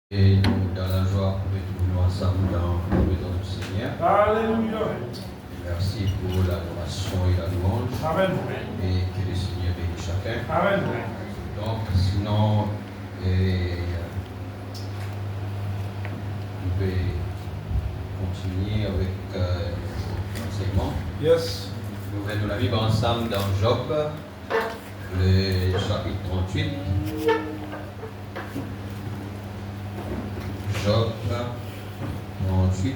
Et nous, dans la joie, retrouvons ensemble dans la présence du Seigneur. Alléluia. Merci pour l'adoration et la louange. Amen. Et que le Seigneur bénisse chacun. Amen. Donc, sinon, on peut continuer avec l'enseignement. Yes. Nous venons la vivre ensemble dans Job, le chapitre 38. Job 38.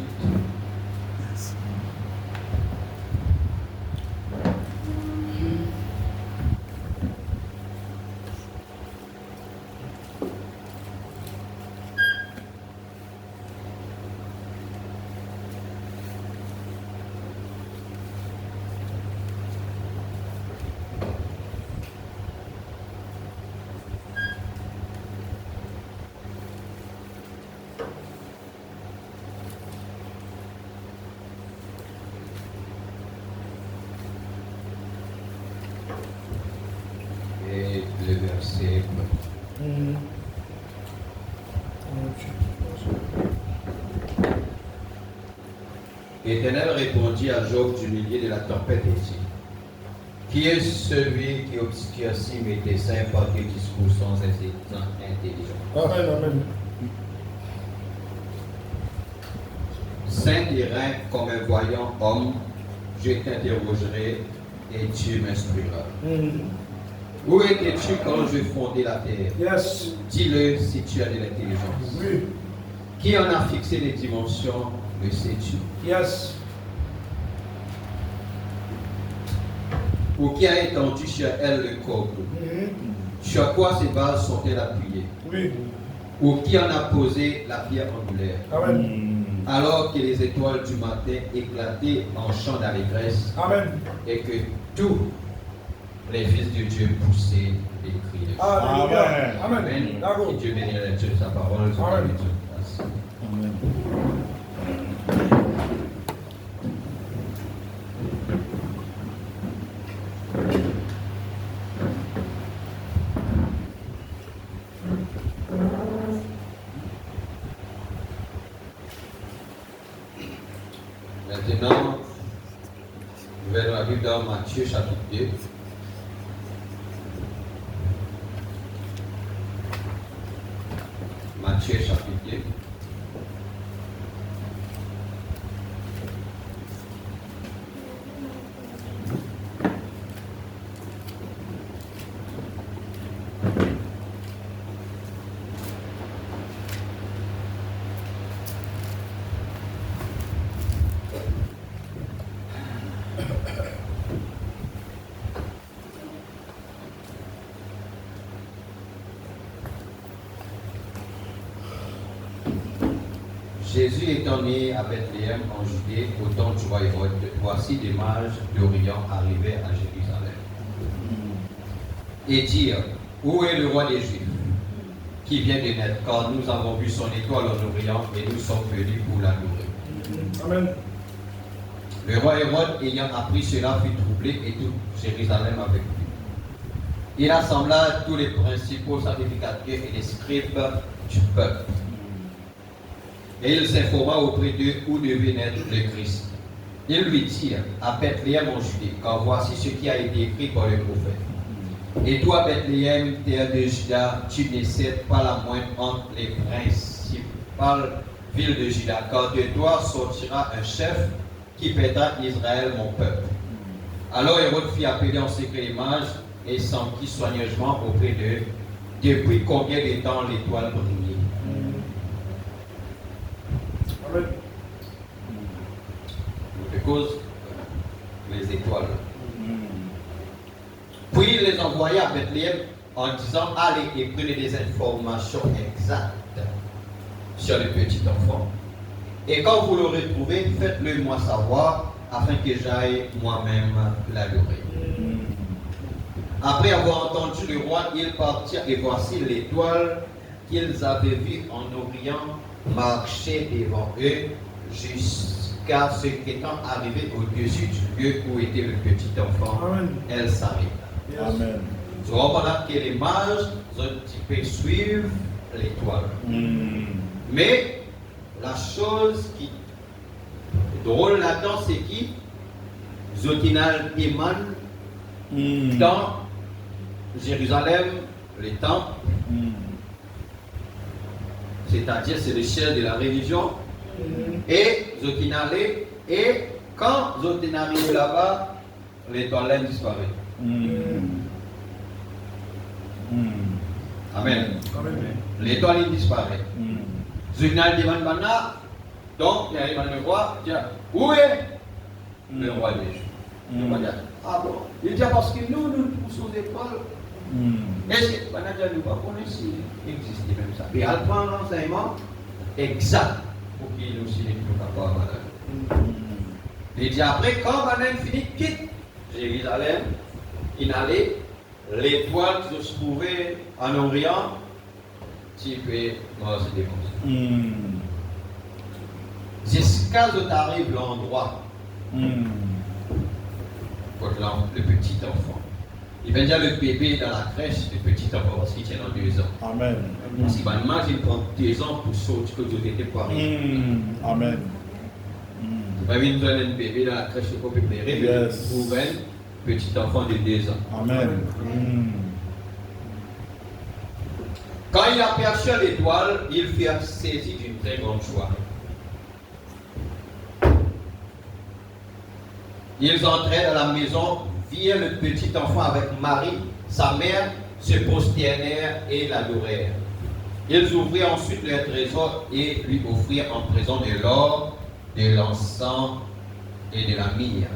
Et le verset. L'Éternel répondit à Job du milieu de la tempête et dit: Qui est celui qui obscurcit mes desseins par des discours sans intelligence? Amen. Amen. Saint terrain comme un voyant homme, je t'interrogerai et tu m'instruiras. Où étais-tu quand je fondais la terre? Yes. Dis-le si tu as de l'intelligence. Oui. Qui en a fixé les dimensions, le sais-tu? Yes. Ou qui a étendu sur elle le corps? Sur quoi ces bases sont-elles appuyées? Oui. Ou qui en a posé la pierre angulaire? Amen. Alors que les étoiles du matin éclataient en chant d'allégresse Amen. et que tous les fils de Dieu poussaient des cris de joie. Alléluia. Amen. Amen. D'accord. Que Dieu bénisse la lecture de sa parole. Amen. Merci. Amen. Maintenant, nous verrons la Bible dans Matthieu chapitre 2. Matthieu chapitre 2. Jésus étant né à Bethléem en Judée au temps du roi Hérode, voici des mages d'Orient arrivés à Jérusalem et dirent: Où est le roi des Juifs qui vient de naître? Car nous avons vu son étoile en Orient et nous sommes venus pour l'adorer. Amen. Le roi Hérode, ayant appris cela, fut troublé et tout Jérusalem avec lui. Il assembla tous les principaux sacrificateurs et les scribes du peuple. Et il s'informa auprès d'eux où devait naître le Christ. Ils lui dirent: à Bethléem en Judée, car voici ce qui a été écrit par le prophète. Et toi, Bethléem, terre de Juda, tu n'excèdes pas la moindre entre les principales villes de Juda, car de toi sortira un chef qui pètera Israël, mon peuple. Alors Hérode fit appeler en secret les mages et s'enquit soigneusement auprès d'eux depuis combien de temps l'étoile brillait. Amen. De cause les étoiles. Puis il les envoya à Bethléem en disant: allez et prenez des informations exactes sur le petit enfant. Et quand vous l'aurez trouvé, faites-le moi savoir, afin que j'aille moi-même l'adorer. Après avoir entendu le roi, ils partirent et voici l'étoile qu'ils avaient vue en Orient marcher devant eux jusqu'à ce qu'étant arrivé au-dessus du lieu où était le petit enfant, Amen. elle s'arrêta. Yes. Amen. Tu vois que les mages ont un petit peu suivre l'étoile. Mais la chose qui est drôle là-dedans, c'est qui Zotinal Iman dans Jérusalem, les temples, c'est-à-dire c'est le chef de la religion, et Zotinale, et quand Zotinale est là-bas, l'étoile disparaît. Amen. L'étoile disparaît. Zotinale demande maintenant, donc il y a le roi, tiens, où est le roi des Juifs? Ah bon, il dit parce que nous poussons des étoiles. Est-ce que nous ne connaissons pas s'il existe même ça? Et elle prend l'enseignement exact pour qu'il nous signe nous capables. Il dit après, quand Manan finit, quitte Jérusalem, il allait, l'étoile qui se trouvait en Orient, tu peux se défoncer. Jusqu'à ce que tu arrives à l'endroit, le petit enfant. Il va dire le bébé dans la crèche, le petit enfant, parce qu'il tient dans 2 ans. Amen. Parce qu'il va imaginer prendre 2 ans pour sauter que tu étais pas arrivé. Amen. Il va venir donner un bébé dans la crèche pour préparer, Yes. pour un petit enfant de 2 ans. Amen. Quand il aperçut l'étoile, il fut saisi d'une très grande joie. Ils entraient dans la maison, virent le petit enfant avec Marie, sa mère, se prosternèrent et l'adorèrent. Ils ouvrirent ensuite leur trésor et lui offrirent en présent de l'or, de l'encens et de la myrrhe.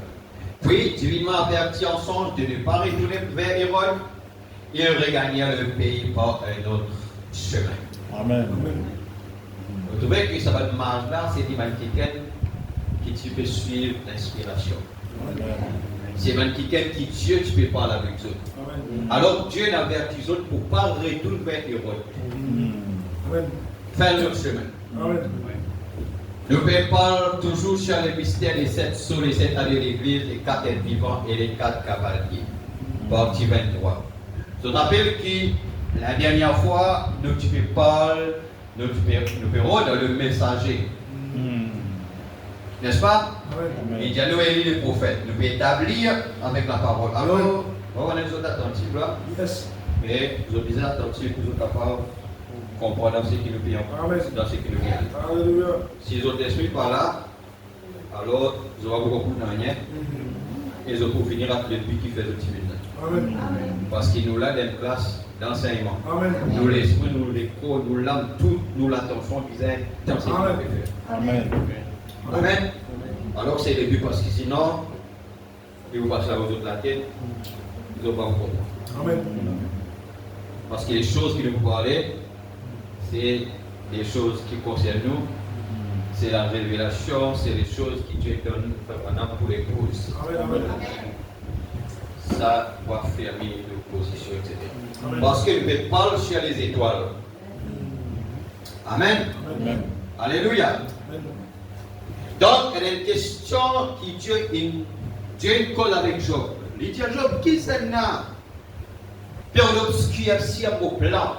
Puis, divinement avertis en songe de ne pas retourner vers Hérode, ils regagnèrent le pays par un autre chemin. Amen. Vous trouvez que ça va de marge là, c'est des quelqu'un qui tu peux suivre l'inspiration. C'est même quelqu'un qui Dieu, tu peux parler avec eux. Alors Dieu n'avertit eux pour ne pas retourner vers Hérode. Faire notre chemin. Nous parlons toujours sur le mystère des 7 sous les 7 années de l'église, les 4 êtres vivants et les 4 cavaliers. Partie 23. Je te rappelle que la dernière fois, nous parlons, nous parlons dans le messager. N'est-ce pas? Il dit à nous élire les prophètes. Nous pouvons établir avec la parole. Alors, on va être attentifs là. Mais nous sommes bien attentifs pour être capables de comprendre ce qui nous payons. Dans ce qui nous payons. Si les autres esprits par là, alors nous allons beaucoup de rien. Et nous allons finir avec le but qui fait le petit minute. Parce qu'il nous l'a dans une classe d'enseignement. Nous l'esprit, nous l'écho, nous l'âme, tout, nous l'attention qui est dans ce qu'il nous fait. Amen. Amen. Alors c'est le but parce que sinon, ils vous passent aux autres la tête, ils n'ont pas comprendre. Amen. Parce que les choses qui nous parlent, c'est des choses qui concernent nous, c'est la révélation, c'est les choses qui Dieu donne pour l'épouse. Ça va fermer l'opposition, etc. Parce que nous parlons sur les étoiles. Amen. Amen. Alléluia. Donc, il y a une question qui Dieu colle avec Job. Il dit à Job, qui c'est là? Puis on obscure si au plan,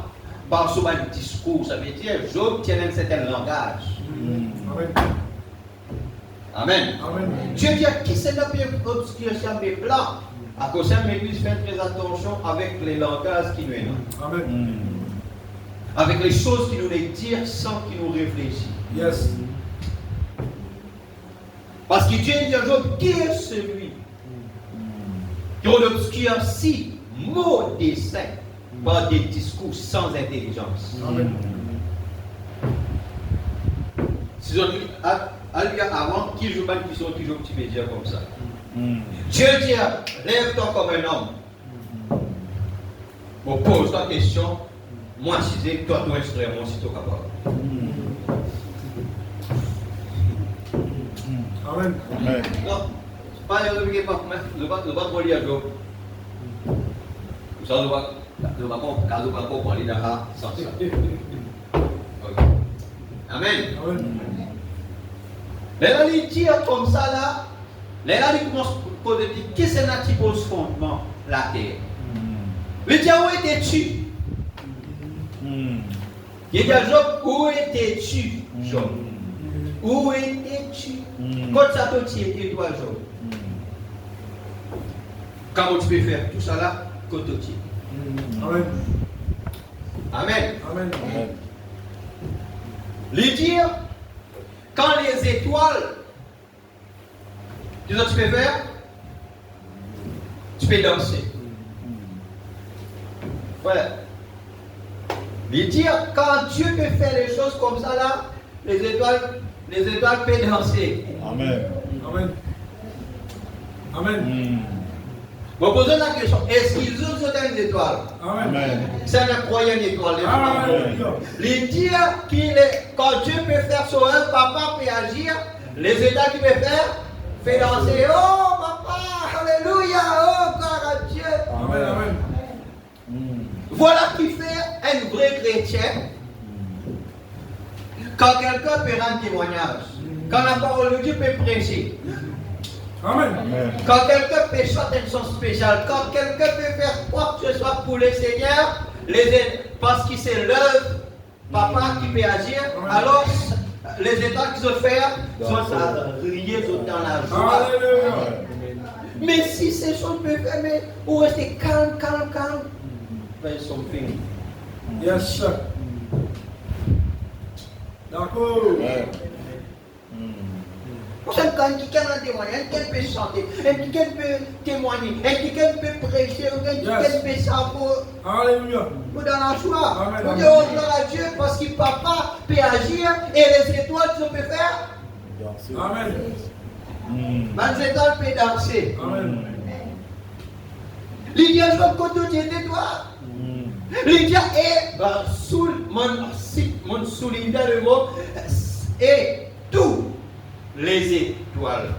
par ce discours, ça veut dire Job tient un certain langage. Amen. Amen. Dieu dit, qui c'est là pour obscurer sur mes plans? À cause de ça, l'Église fait très attention avec les langages qui nous est. Amen. Avec les choses qui nous les disent sans qu'ils nous réfléchissent. Yes. Parce que Dieu dit à Job, qui est celui qui obscurcit mots desseins par des discours sans intelligence? Amen. Si on dit, avant, qui joue mal, qui sont toujours petits médias comme ça. Dieu dit, lève-toi comme un homme. On pose la question, moi si c'est toi, toi extrêmement si tu es capable. Amen. Amen. Non, pas le pas pour lire Job. Ça ne va pas parler d'un sans ça. Amen. Là, il dit comme ça là. Là, il commence à poser qui c'est là qui pose fondement la terre. Il dit où es-tu? Il dit à Job, où étais-tu, Job? Où étais-tu? Quand ça te tient, toi, Job? Comment tu peux faire tout ça là, quand tu tiens? Amen. Amen. Amen. Lui dire, quand les étoiles, tu sais ce que tu peux faire? Tu peux danser. Voilà. Lui dire, quand Dieu peut faire les choses comme ça là, les étoiles peuvent danser. Amen. Amen. Amen. Vous posez la question, est-ce qu'ils ont des étoiles? Amen. C'est un croyant étoile. Les dire quand Dieu peut faire sur un, papa peut agir, les étoiles qu'il peut faire, fait danser. Oh papa, alléluia, oh gloire à Dieu. Amen. Amen. Voilà qui fait un vrai chrétien. Quand quelqu'un peut rendre témoignage, quand la parole de Dieu peut prêcher. Amen. Quand quelqu'un peut chanter une chanson spéciale, quand quelqu'un peut faire quoi que ce soit pour le Seigneur, parce qu'il c'est l'œuvre, papa qui peut agir, alors les étoiles qu'ils ont fait sont à rier dans la joie. Mais si ces choses peuvent faire, mais vous restez calme. Fais something. Yes, sir. D'accord. Quand quelqu'un a témoigné, quelqu'un peut chanter, quelqu'un peut témoigner, quelqu'un peut prêcher, quelqu'un peut savoir. Alléluia. Vous dans la joie. Amen. Vous dites, oh gloire à Dieu, parce que papa peut agir et les étoiles, tu peux faire. Amen. Les étoiles peuvent danser. Amen. Lydia, je vais continuer de toi. Lydia est sous mon souligne le mot et tous les étoiles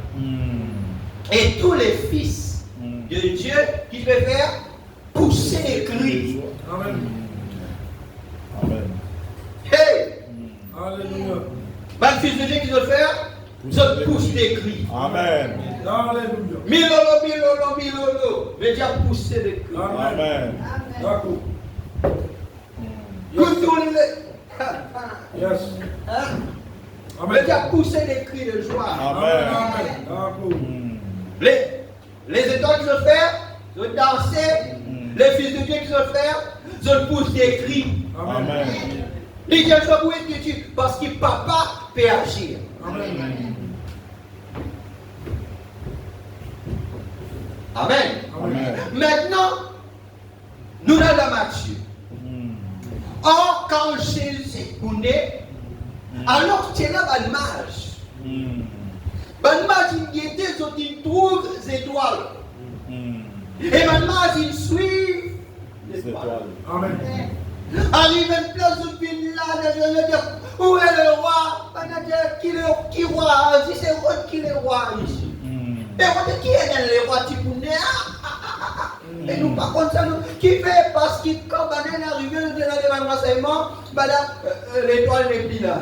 et tous les fils de Dieu qui peut faire pousser les cris. Amen. Hey! Alléluia. Les fils de Dieu qui veulent faire, ils poussent des cris. Amen. Alléluia. Milolo. Mais Dieu a poussé les cris. Amen. D'accord. Yes. Mais Dieu a poussé les cris de joie. Amen. D'accord. Les étoiles qui veulent faire, ils veulent danser. Les fils de Dieu qui veulent faire, ils veulent pousser des cris. Amen. Les gens sont où est-ce parce que papa peut agir. Amen. Amen. Maintenant, nous allons Matthieu. Or, quand Jésus est alors c'est là un mage. Un mage qui était sur une trouve les étoiles. Et un mage il suit les étoiles. Amen. Arrive une place où il là, où est le roi? Qui roi? Si c'est roi qui est roi ici. Et on qui est dans les rois Tipouné? Et nous par contre ça nous qui fait parce que quand on est arrivé dans le renseignement, l'étoile n'est plus là.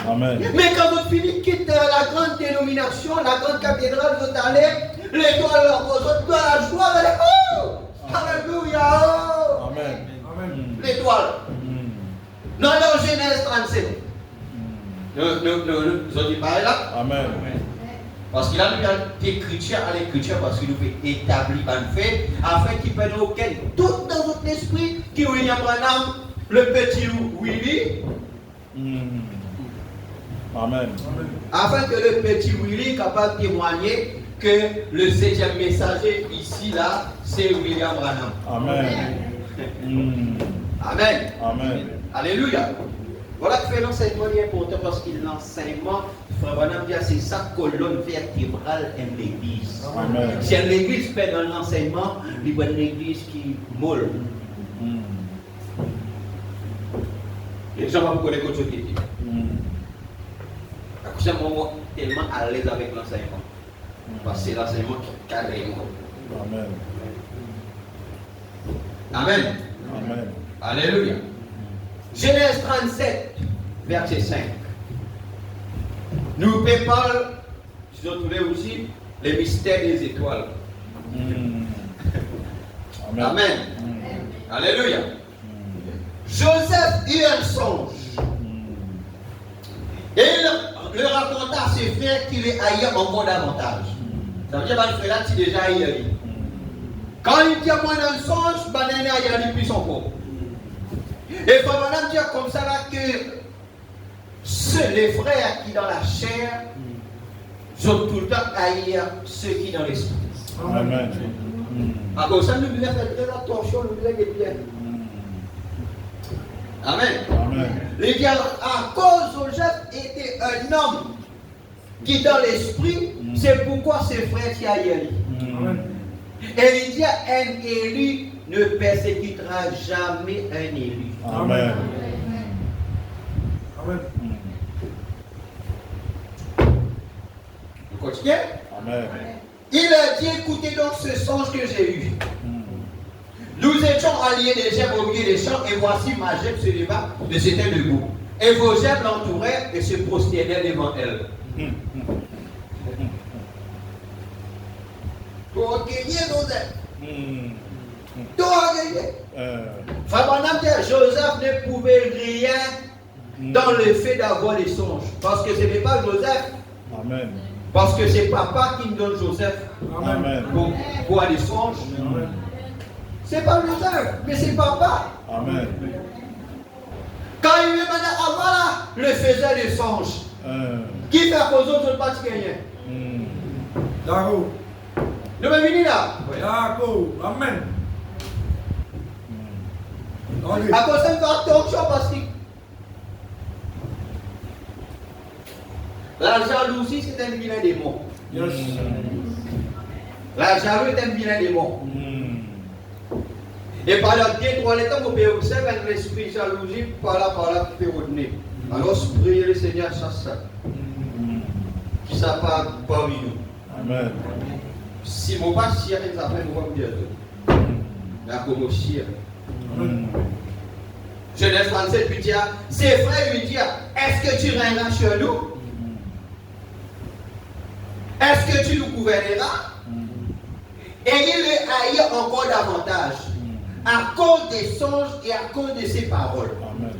Amen. Mais quand vous finissez quitte la grande dénomination, la grande cathédrale, vous allez, l'étoile leur pose dans la joie, vous allez, oh! Alléluia! Oh! Amen. L'étoile. Dans Genèse 37. Nous avons dit pareil là. Amen. Parce qu'il a mis l'écriture à l'écriture parce qu'il nous fait établir un fait afin qu'il ne perde aucun doute dans votre esprit qui est William Branham, le petit Willy. Amen. Afin que le petit Willy est capable de témoigner que le 7e messager ici, là, c'est William Branham. Amen. Amen. Alléluia. Voilà que fait l'enseignement est important parce que l'enseignement, Frère Branham dit, c'est sa colonne vertébrale de l'église. Amen. Si l'église fait dans l'enseignement, il y a une église qui molle. Les gens vont connaître quelque chose qui dit. C'est un moment tellement à l'aise avec l'enseignement. Parce que c'est l'enseignement qui est carrément. Amen. Alléluia. Genèse 37, verset 5. Nous préparons, je vais trouver aussi, les mystères des étoiles. Amen. Alléluia. Joseph eut un songe. Et il le raconta à ses frères qui le haïaient encore davantage. Ça veut dire que le frère là, tu déjà haï. Quand il dit à moi un songe, il a plus son corps. Et quand madame dit comme ça là que les frères qui dans la chair sont tout le temps haïs ceux qui dans l'esprit. Amen. À cause de ça, nous devons faire très attention, nous devons être bien. Amen. Amen. Il dit à cause Joseph était un homme qui dans l'esprit, c'est pourquoi ses frères qui haïs. Et il dit un élu ne persécutera jamais un élu. Amen. Amen. Vous continuez? Amen. Il a dit, écoutez donc ce songe que j'ai eu. Nous étions alliés des gerbes au milieu des champs, et voici ma gerbe se leva de se tenir debout. Et vos gerbes l'entouraient et se prosternaient devant elle. Toi, gagné, Joseph. Toi, gagné. Joseph ne pouvait rien dans le fait d'avoir des songes. Parce que ce n'est pas Joseph. Amen. Parce que c'est papa qui me donne Joseph. Amen. Pour aller songes. Amen. C'est pas Joseph, mais c'est papa. Amen. Quand il me demandait, ah voilà, le faisait des songes. Qui fait à cause d'autres, je ne pas rien. D'accord. Nous sommes venus là. D'accord. Amen. À cause de ça, attention parce que la jalousie, c'est un vilain démon. Yes. La jalousie est un vilain démon. Et par là, deux, trois temps, vous pouvez observer l'esprit jalousie, par là, qui peut retenir. Alors, priez le Seigneur, chasse ça. Qui ça part parmi nous. Amen. Si mon pas chien, ils appellent moi bientôt. La commotion. Genèse 37 lui dit, ses frères lui disent, est-ce que tu règneras sur nous? Est-ce que tu nous gouverneras? Et il le haït encore davantage. À cause des songes et à cause de ses paroles. Amen.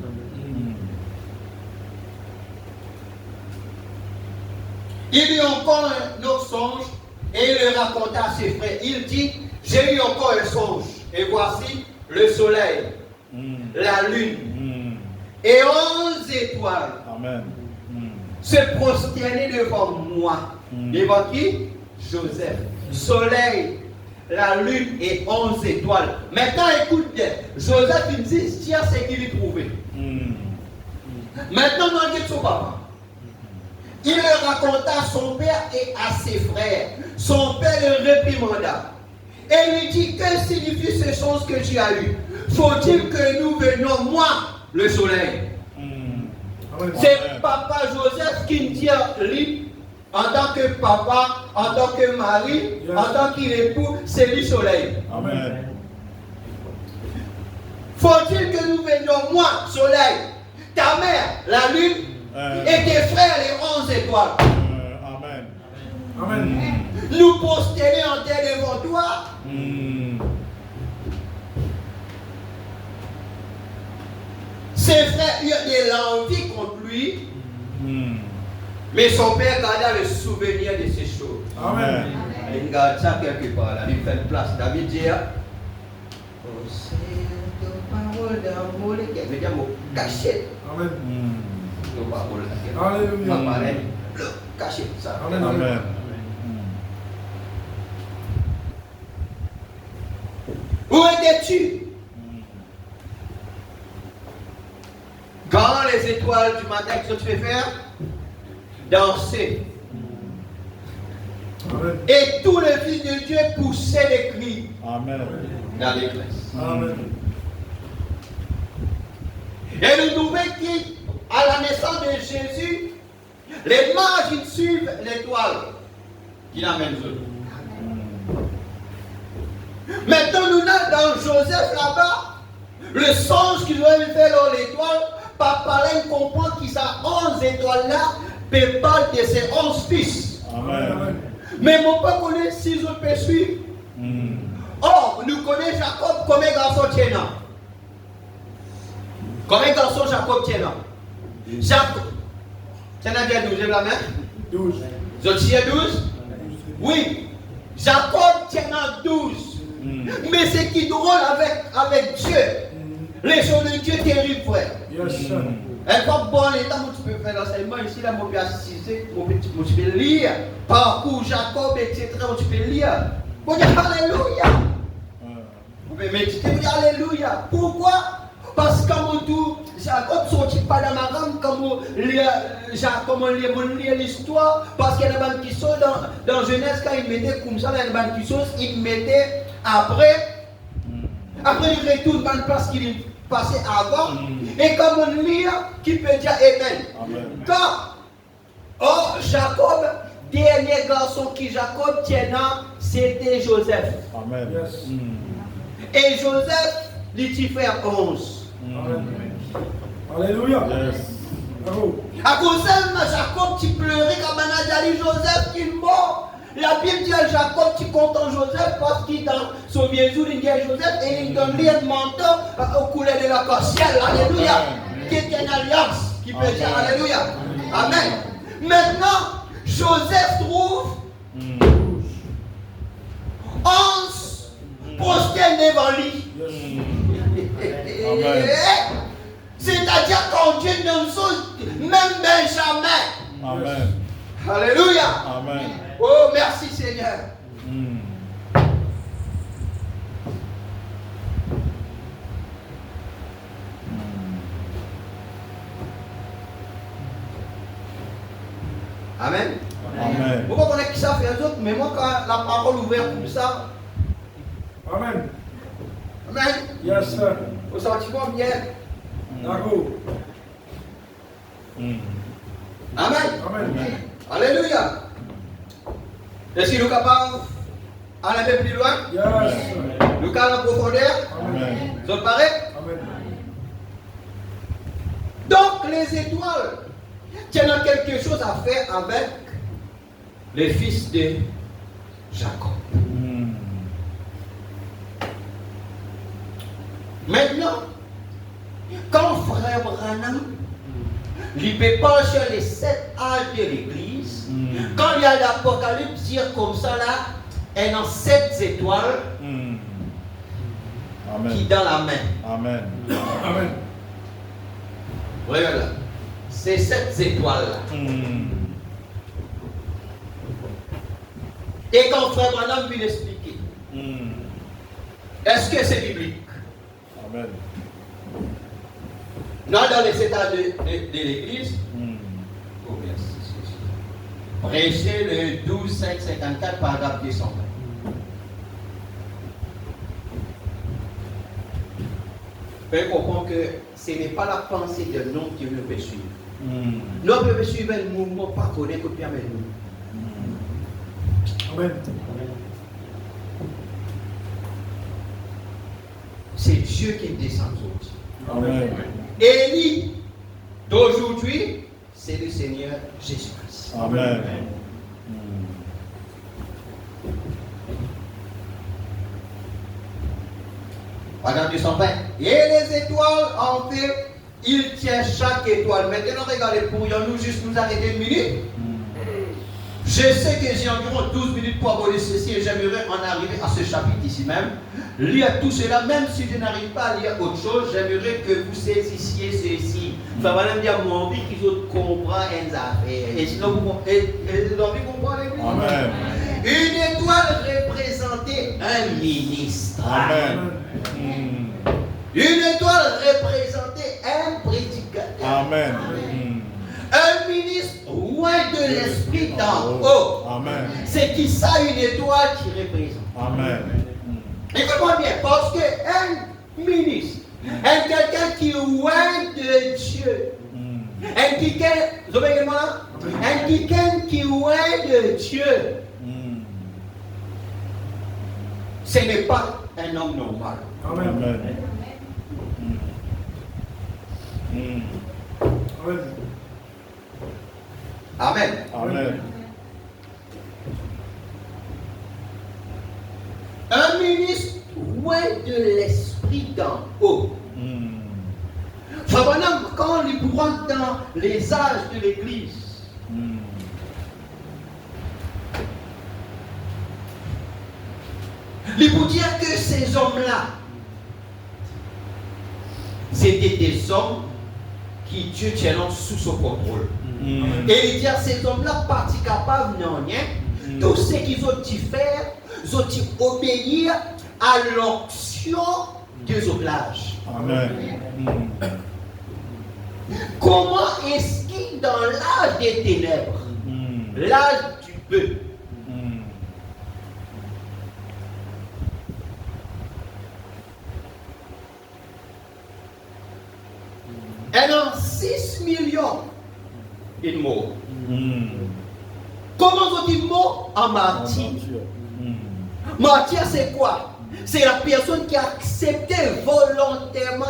Il eut encore un autre songe et il le raconta à ses frères. Il dit, j'ai eu encore un songe. Et voici le soleil, la lune et 11 étoiles se prosternaient devant moi. Devant qui? Joseph. Soleil, la lune et 11 étoiles. Maintenant, écoute bien. Joseph, il dit, tiens, c'est qu'il lui trouvait. Maintenant, dans le son papa. Il le raconta à son père et à ses frères. Son père le réprimanda. Et lui dit, que signifie ce chose que tu as eu? Faut-il que nous venions, moi, le soleil? C'est papa Joseph qui me dit, lui, en tant que papa, en tant que mari, en tant qu'époux, c'est lui soleil. Amen. Faut-il que nous venions, moi, soleil, ta mère, la lune, et tes frères, les 11 étoiles? Amen. Amen. Nous prosterner en terre devant toi? Ses frères eurent de l'envie contre lui. Mais son père garda le souvenir de ces choses. Amen. Il garde ça quelque part là. Il fait une place. David dit, oh c'est ta parole d'amour, qui veut dire mon cachette. Amen. Nos paroles. Alléluia. Ma parole, le cachette ça. Amen. Amen. Où étais-tu quand les étoiles du matin que tu fais faire? Danser. Amen. Et tous les fils de Dieu poussaient des cris. Amen. Dans l'église. Amen. Et nous trouvons qu'à la naissance de Jésus, les mages ils suivent l'étoile qui l'amène eux. Maintenant, nous sommes dans Joseph là-bas. Le songe qu'il doit faire dans l'étoile, papa là, il comprend qu'il a 11 étoiles là. Peut parler de ses 11 fils. Amen. Mais mon père connaît 6 autres suivre. Or, nous connaissons Jacob comme un garçon tiennant. Comme un garçon, Jacob tient là. Jacob. Tu en as bien 12, lève la main. 12. Vous êtes 12? Oui. Jacob tient à 12. Mais ce qui est drôle avec Dieu, les choses de Dieu terribles, frère. Yes, sir. Un fois bon l'état où tu peux faire l'enseignement ici, là, mon père assisté, tu peux lire. Parcours Jacob, etc. Tu peux lire. Vous dire Alléluia. Vous pouvez méditer, vous dire Alléluia. Pourquoi? Parce que comme tout, Jacob sortit pas dans ma rame, comme on lit l'histoire, parce qu'il y a des bandes qui sont dans Genèse, quand il mettait comme ça, il y a des bandes qui sont, il mettait après il retourne dans la place qu'il est passé avant, et comme on lit, qui peut dire Amen. Quand Jacob, dernier garçon qui Jacob tient, c'était Joseph. Amen. Yes. Et Joseph, il fait 11. Alléluia. Yes. À cause de Jacob, tu pleurais comme on a dit Joseph qui est mort. La Bible dit à Jacob, tu comptes en Joseph parce qu'il dans son vieux jour, il dit à Joseph et il donne lui un manteau au couleur de la ciel. Alléluia. Qui est une alliance qui peut dire Alléluia. Amen. Maintenant, Joseph trouve 11 postés devant lui. C'est-à-dire quand Dieu nous sauve, même Benjamin. Amen. Alléluia. Amen. Oh, merci Seigneur. Amen. Amen. Pourquoi on a qui ça fait les autres, mais moi quand la parole ouverte comme ça. Amen. Amen. Yes, sir. Vous sentez quoi bien? D'accord. Amen. Amen. Alléluia. Est-ce que nous sommes capables d'aller plus loin? Yes. Nous sommes en profondeur? Amen. Vous êtes pareil? Amen. Donc les étoiles tiennent quelque chose à faire avec les fils de Jacob. Maintenant, quand frère Branham il peut pas sur les 7 âges de l'église, quand il y a l'Apocalypse dire comme ça là, elle a 7 étoiles qui dans la main. Amen. Amen. Voilà. C'est 7 étoiles là. Et quand frère Branham vient l'expliquer, est-ce que c'est biblique? Amen. Non, dans les états de l'église, oh merci. Prêchez le 12-5-54 paragraphe 220. Vous pouvez comprendre que ce n'est pas la pensée de l'homme qui veut me suivre. L'homme veut suivre le mouvement, pas connaître que Pierre nous. Amen. C'est Dieu qui descend aujourd'hui. Amen. Élie d'aujourd'hui, c'est le Seigneur Jésus-Christ. Amen. Pendant 220. Et les étoiles, en fait, il tient chaque étoile. Maintenant, regardez, pourrions-nous juste nous arrêter une minute? Je sais que j'ai environ 12 minutes pour aborder ceci et j'aimerais en arriver à ce chapitre ici même. Lire tout cela, même si je n'arrive pas à lire autre chose, j'aimerais que vous saisissiez ceci. Ça va même dire mon envie qu'ils autres comprennent les affaires. Et sinon, vous comprendre les choses. Amen. Une étoile représentait un ministre. Amen. Une étoile représentait un prédicateur. Amen. Un ministre loin de l'esprit d'en haut. Amen. C'est qui ça une étoile qui représente? Amen. Écoute-moi bien, parce qu'un ministre, un quelqu'un qui est loin de Dieu, un quelqu'un qui est loin de Dieu, ce n'est pas un homme normal. Amen. Amen. Amen. Un ministre loin de l'esprit d'en haut. Ça les âges de l'Église. Il faut dire que ces hommes-là, c'était des hommes qui Dieu tient sous son contrôle. Et il dit à ces hommes-là, pas capables de rien. Tout ce qu'ils ont dû faire, ils ont dû obéir à l'onction des oublages. Amen. Comment est-ce qu'il, dans l'âge des ténèbres, l'âge du peu, elle a 6 millions de mots. Comment sont-ils mots? En martyr. Martyr, c'est quoi? C'est la personne qui a accepté volontairement,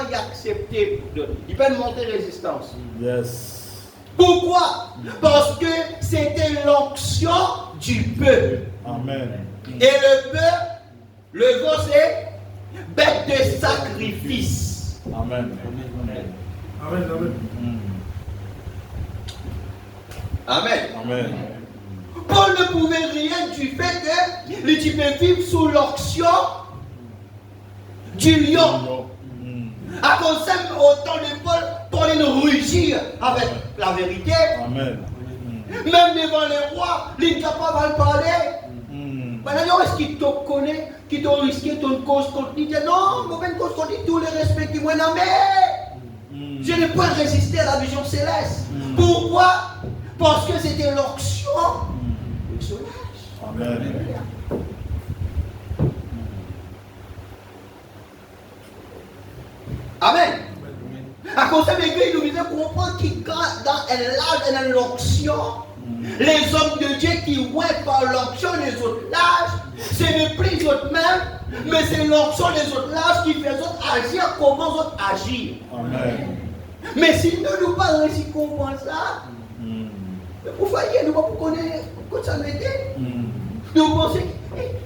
il peut monter résistance. Yes. Pourquoi? Parce que c'était l'onction du peuple. Amen. Et le peuple, le veau, c'est bête de sacrifice. Amen. Amen. Amen. Amen. Paul ne pouvait rien du fait que les types vivent sous l'onction du lion. À cause de autant de Paul, Paul il rugit avec la vérité. Amen. Même devant les rois, il est capable de parler. Maintenant, est-ce qu'il te connaît, qu'il t'a risqué ton cause contre lui? Il dit non, mauvaise cause contre lui, tous les respects qui moi non mais je ne peux pas résister à la vision céleste. Pourquoi? Parce que c'était l'onction du soleil. Amen. Amen. À cause de l'Église, il nous disait comprendre qu'il dans l'onction, les hommes de Dieu qui voient par l'onction les autres lâches, ce n'est plus les autres mêmes, mais c'est l'onction des autres lâches qui fait autres agir comment les autres agir. Amen. Mais si nous pas réussi à comprendre ça, vous voyez, nous ne pouvons pas connaître comment ça m'était. Nous pensons,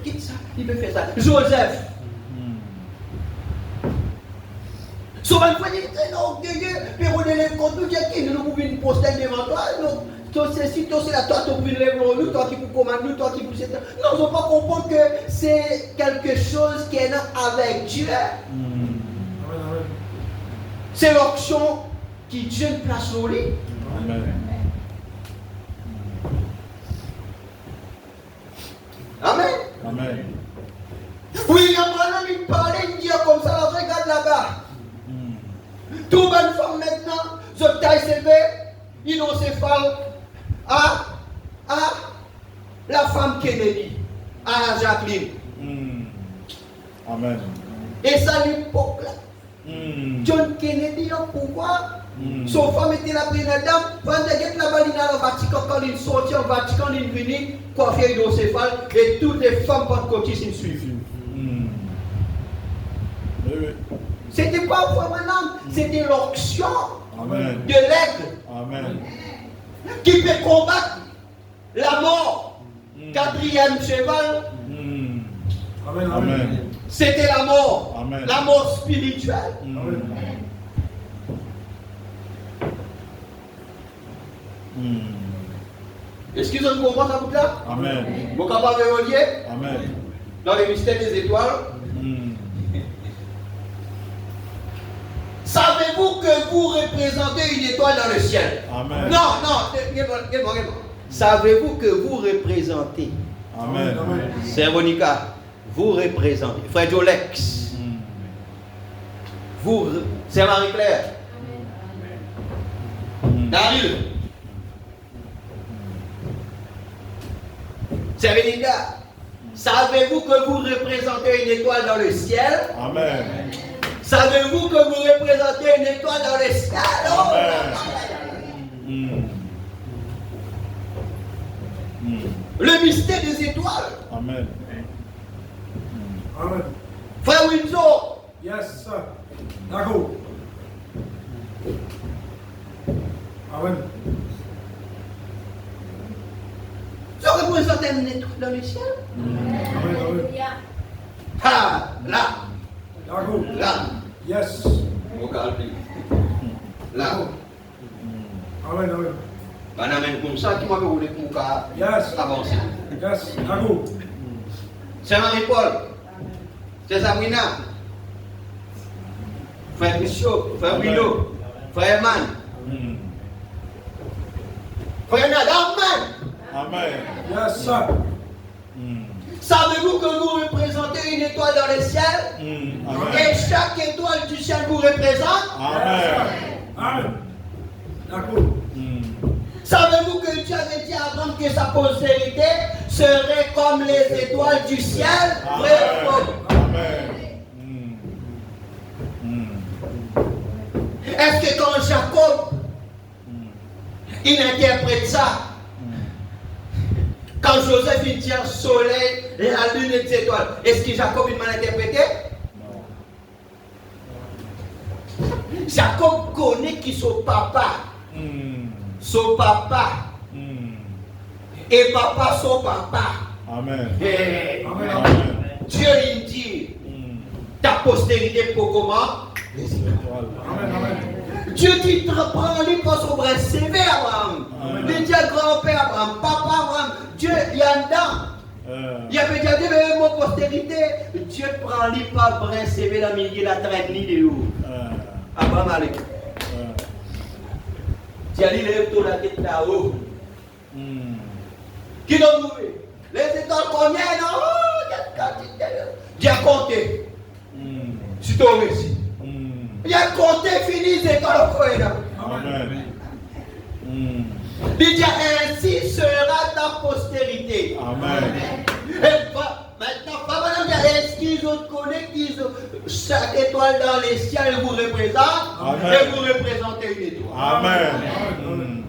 quitte ça, il peut faire ça. Joseph. Souvent, il faut dire, non, Dieu, Père, on est les comptes, nous pouvons nous poster devant toi. Toi, c'est toi, c'est la toi, tu peux lever nous, toi qui peux commander nous, toi qui peux. Non, on ne peut pas comprendre que c'est quelque chose qui est avec Dieu. C'est l'onction qui Dieu place au lit. Amen. Amen. Amen. William Branham, il parlait, il dit comme ça, regarde là-bas. Tout bonne femme maintenant, je taille s'élevé, innocéphale, à la femme Kennedy, à la Jacqueline. Amen. Et ça, l'époque là. John Kennedy a pouvoir. Son femme était la première dame. Quand elle est là-bas, il a le Vatican, quand il sortit au Vatican, il est venu coiffer innocéphale et toutes les femmes pentecôtistes ils suivent. C'était pas vraiment, c'était l'onction de l'aigle. Amen. Qui peut combattre la mort. Quatrième cheval. Amen. Amen. C'était la mort. Amen. La mort spirituelle. Est-ce qu'ils ont compris ça pour là? Amen. Vous êtes capable de relier Amen. dans les mystères des étoiles? Savez-vous que vous représentez une étoile dans le ciel? Amen. Non. Savez-vous que vous représentez? Amen. Sœur Monica, vous représentez. Frère Jolex, vous, Sœur Marie-Claire, Daryl, Sœur Belinda, savez-vous que vous représentez une étoile dans le ciel? Amen. Savez-vous que vous représentez une étoile dans le ciel? Le mystère des étoiles. Amen. Amen. Frère Windsor, Yes, sir. D'accord. Amen. vous représentez une étoile dans le ciel? Amen. Ah, là, D'accord. là. Yes. Au calme. Là. Amen, amen. Madame, comme ça, qui m'a voulu pour Yes. avancer. Yes. D'accord. C'est Marie-Paul. C'est Sabrina. Frère Christophe. Frère Bruno. Frère Eman. Frère Nadal. Amen. Yes, sir. Savez-vous que vous représentez une étoile dans le ciel? Amen. Et chaque étoile du ciel vous représente? Amen. Amen. D'accord. Savez-vous que Dieu avait dit à Abraham que sa postérité serait comme les étoiles du ciel? Vrai ou faux? Amen. Est-ce que quand Jacob il interprète ça, quand Joseph il tient soleil, la lune et les étoiles, est-ce que Jacob il m'a interprété? Jacob connaît qui son papa. Son papa. Et papa son papa. Amen. Et Amen. Dieu il dit, ta postérité pour comment? Les étoiles. Amen, amen. Dieu dit, prends-lui pour son bras sévère, Abraham. Il dit à grand-père Abraham, papa Abraham, Dieu, il y a dedans. Il a peut dire, mais mon postérité, Dieu prend lui par bras sévère, la milieu, la traite, ni de où. Abraham, allez. Tu as dit, lève toi la tête là-haut. Qui doit trouver? Les étoiles combien, non? Dieu a compté. Je te remercie. Il a compté, fini, les étoiles combien. Amen. Il dit, ainsi sera ta postérité. Amen. Et maintenant, pas maintenant dire, est-ce qu'ils ont connu qu'ils ont chaque étoile dans les ciels vous représente? Amen. Et vous représentez une étoile. Amen.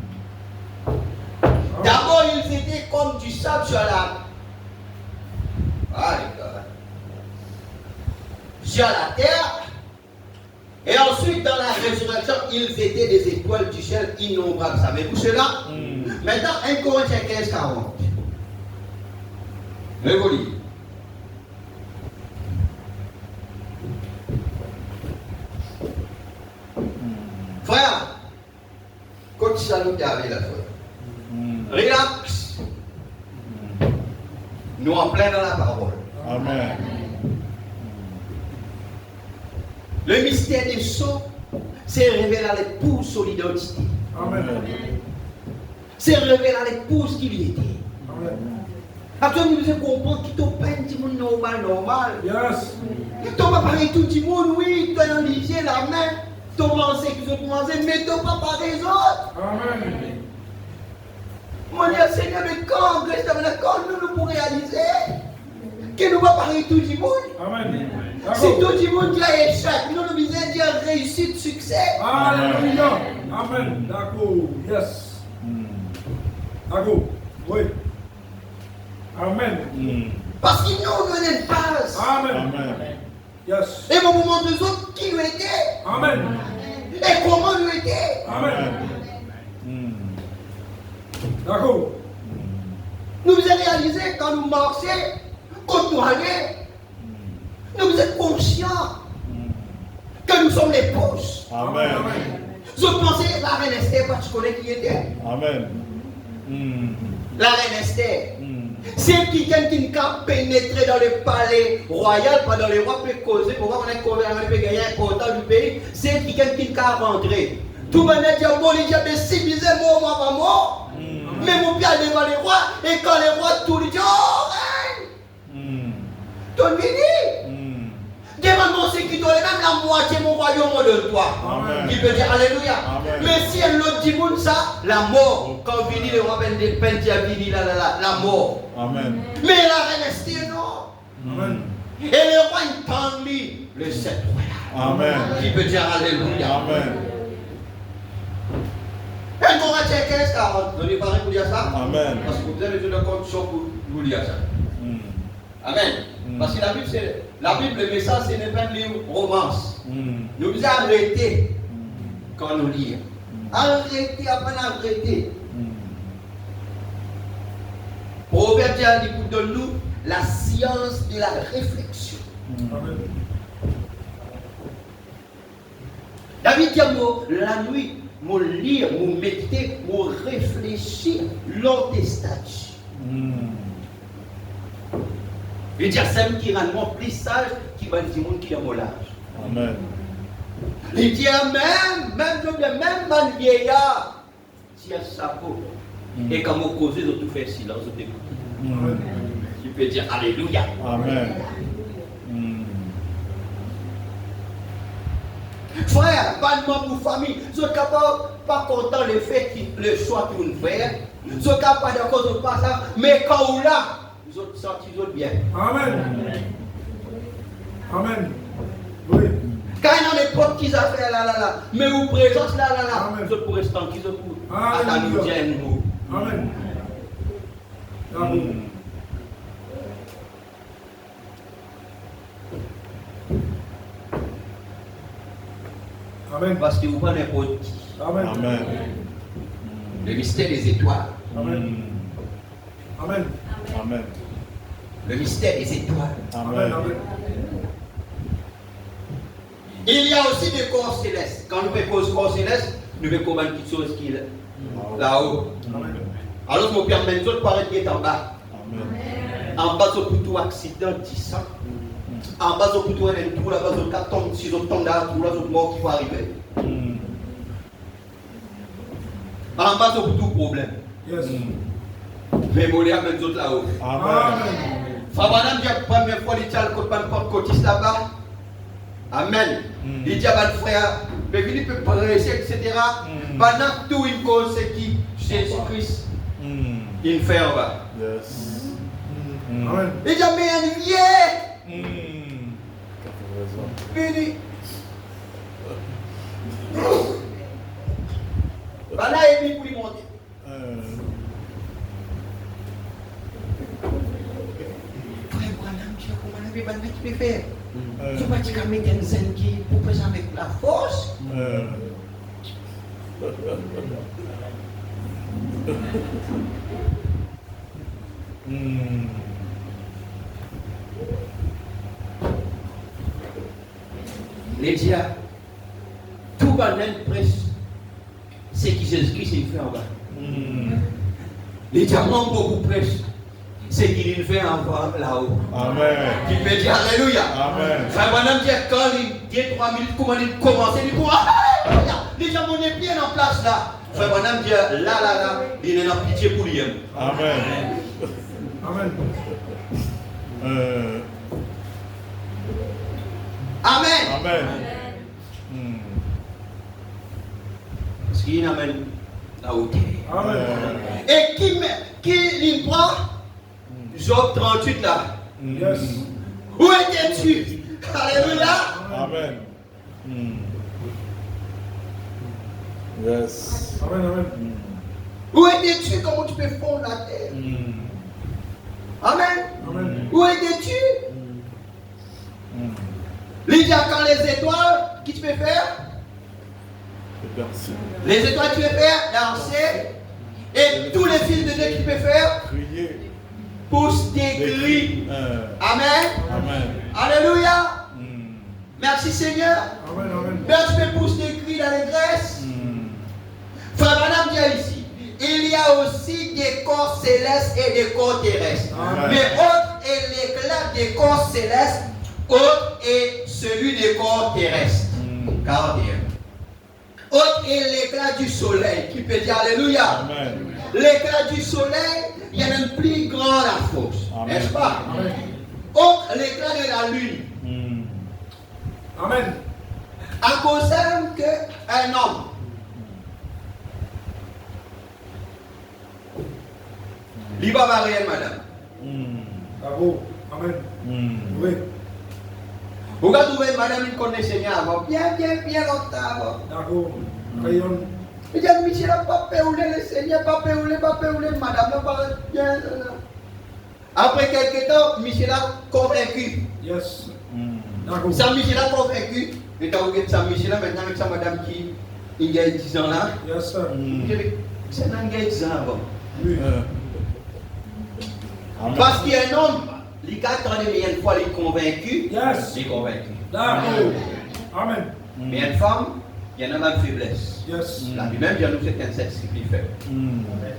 D'abord, ils étaient comme du sable sur la. Ah, les gars. Sur la terre. Et ensuite, dans la résurrection, ils étaient des étoiles du ciel innombrables. Savez-vous cela? Maintenant, 1 Corinthiens 15, 40. Révolue. Frère, quand tu salues avec la foi, relax. Nous en plein dans la parole. Amen. Le mystère des sceaux, c'est révéler à l'épouse son identité. Amen. C'est révéler à l'épouse qui lui était. Amen. Après, nous devons comprendre qu'il te peine du monde normal. Yes. Il t'a pas parlé tout le monde, oui, tu as enlisé la main, tu as mangé qu'ils ont mangé, mais tu n'as pas parlé les autres. Amen. Mon Dieu, Seigneur, mais quand nous pourrons réaliser que nous va parler tout le monde. Amen. Si tout le monde dit échec, nous nous disons dire réussite, succès. Alléluia. Amen. D'accord. Yes. D'accord. Oui. Amen. Parce qu'il nous donne une base. Amen. Amen. Yes. Et mon moment de autres, qui nous était Amen. et comment nous était. Amen. D'accord. Nous vous avez réalisé quand nous marchions, quand nous allions, nous vous êtes conscients que nous sommes les poches. Amen. Je pensais la reine Esther, parce que tu connais qui était. Amen. La reine Esther. C'est quelqu'un qui n'a pénétré dans le palais royal, pendant les rois peut causer, pour voir qu'on peut gagner un quota du pays. C'est quelqu'un qui n'a rentré. Tout le monde dit, bon, il y a des civilisés, mort. Mais mon père devant les rois, et quand les rois tout le disent, oh, reine! Ton mini! Demande-moi ce qui donne même la moitié de mon royaume de toi. Amen. Il peut dire Alléluia. Amen. Mais si elle l'autre dit ça, la mort. Quand vini le roi Ben vini la mort. Amen. Mais la reine Esther, non. Amen. Et le roi, il tend lui le sceptre royal. Amen. Qui peut dire Alléluia. Amen. 1 Corinthiens 15, 40. Vous n'avez pas rien pour dire ça? Amen. Parce que vous avez besoin de conditions pour vous dire ça. Amen. Parce que la Bible, le message, ce n'est pas un livre romance. Nous devons arrêter quand nous lisons. Arrêtez, après arrêter. Proverbe dit, donne-nous la science de la réflexion. Amen. David dit, la nuit, mon lire, mon méditer, mon réfléchir lors des statuts. Il dit à celle qui rend mon plus sage, qui va dire monde qui a mon âge. Amen. Il dit à même man vieillard, si un chapeau, et comme on cause, ils ont tout fait silence, ils ont écouté. Tu peux dire Alléluia. Amen. Frère, pas de pour famille, ils sont capables, pas content le fait le choix qu'ils vont faire, ils sont capables de cause de pas ça, mais quand on l'a, ils ont senti bien. Amen. Amen. Oui. Quand il y a des potes qui ont fait là, mais vous présence là, Amen. vous pour l'instant qui ont pour Amen. nous dire nous. Amen. Amen. Amen. Parce que vous pas n'importe qui. Amen. Amen. Le mystère des étoiles. Amen. Amen. Amen. Le mystère des étoiles. Amen. Amen. Il y a aussi des corps célestes. Quand nous faisons corps célestes, nous faisons comment quelque chose qui est là-haut. Amen. Alors, nous permettons de paraître en bas. Amen. En bas, au plutôt accident, 10 ans. En bas, au plutôt un trou, là-bas, au 4 tombes, 6 autres tombes là, tout là, autres morts qui vont arriver. En bas, au plutôt problème. Yes. Mais moi, les amène d'autres là-haut. Amen. Fabrana dit la première fois, il dit à côté là-bas. Amen. Il dit à votre frère, mais il peut prêcher, etc. Pendant tout, il cause ce qui Jésus-Christ, il fait en bas. Yes. Amen. Il dit, mais un vieil. Il dit, voilà, il dit pour lui monter. Frère, Branham, tu as comment tu peux faire? Tu vas dire mettre un zen qui pour présenter avec la force. Les diables, tout va même presque, c'est qui Jésus-Christ il fait en bas. Les diamants beaucoup presque, c'est qu'il fait en bas là-haut. Amen. Tu peux dire Alléluia. Amen. Frère Madame dit quand il y a 3 minutes, comment il commence, il dit Alléluia. Les diamants est bien en place là. Frère Madame dit là, il est en pitié pour lui. Amen. Amen. Amen. Amen. Parce qu'il amène la hauteur. Amen. Et qui il prend Job 38 là. Yes. Où étais-tu? Alléluia. Amen. Yes. Amen. Amen. Où étais-tu? Comment tu peux fondre la terre? Amen. Amen. Où étais-tu? Lydia, quand les étoiles, qui tu peux faire? Les étoiles, tu peux faire danser. Et tous les fils de Dieu, qui tu peux faire? Crier. Pousse des cris. Amen. Amen. Alléluia. Merci Seigneur. Amen. Amen. Père, tu peux pousser des cris d'allégresse. Frère Madame dit ici, il y a aussi des corps célestes et des corps terrestres. Amen. Mais autre est l'éclat des corps célestes, autre est celui des corps terrestres. 41. Autre est l'éclat du soleil, qui peut dire Alléluia. Amen. L'éclat du soleil, il y a un plus grand la force, Amen. n'est-ce pas? Amen. Autre l'éclat de la lune. Amen. En concerne qu'un homme. Liba marié, madame. Bravo. Amen. Oui. Vous avez trouvé madame qui connaît le Seigneur avant. Bien longtemps avant. D'accord. Rayon. Il dit, Michel n'a pas péoulé le Seigneur, pas péoulé, madame n'a pas bien. Après quelques temps, Michel a convaincu. Yes. D'accord. Saint Michel a convaincu. Et quand vous êtes Saint Michel, maintenant avec sa madame qui il y a 10 ans là. Yes, sir. C'est un gars 10 ans avant. Oui. Parce qu'il y a un homme, il a attendu une fois, il est convaincu. Yes. Il est convaincu. D'accord. Amen. Mais une femme, il y en a même faiblesse. Yes. La Bible même dit à nous c'est un sexe qui fait. Amen.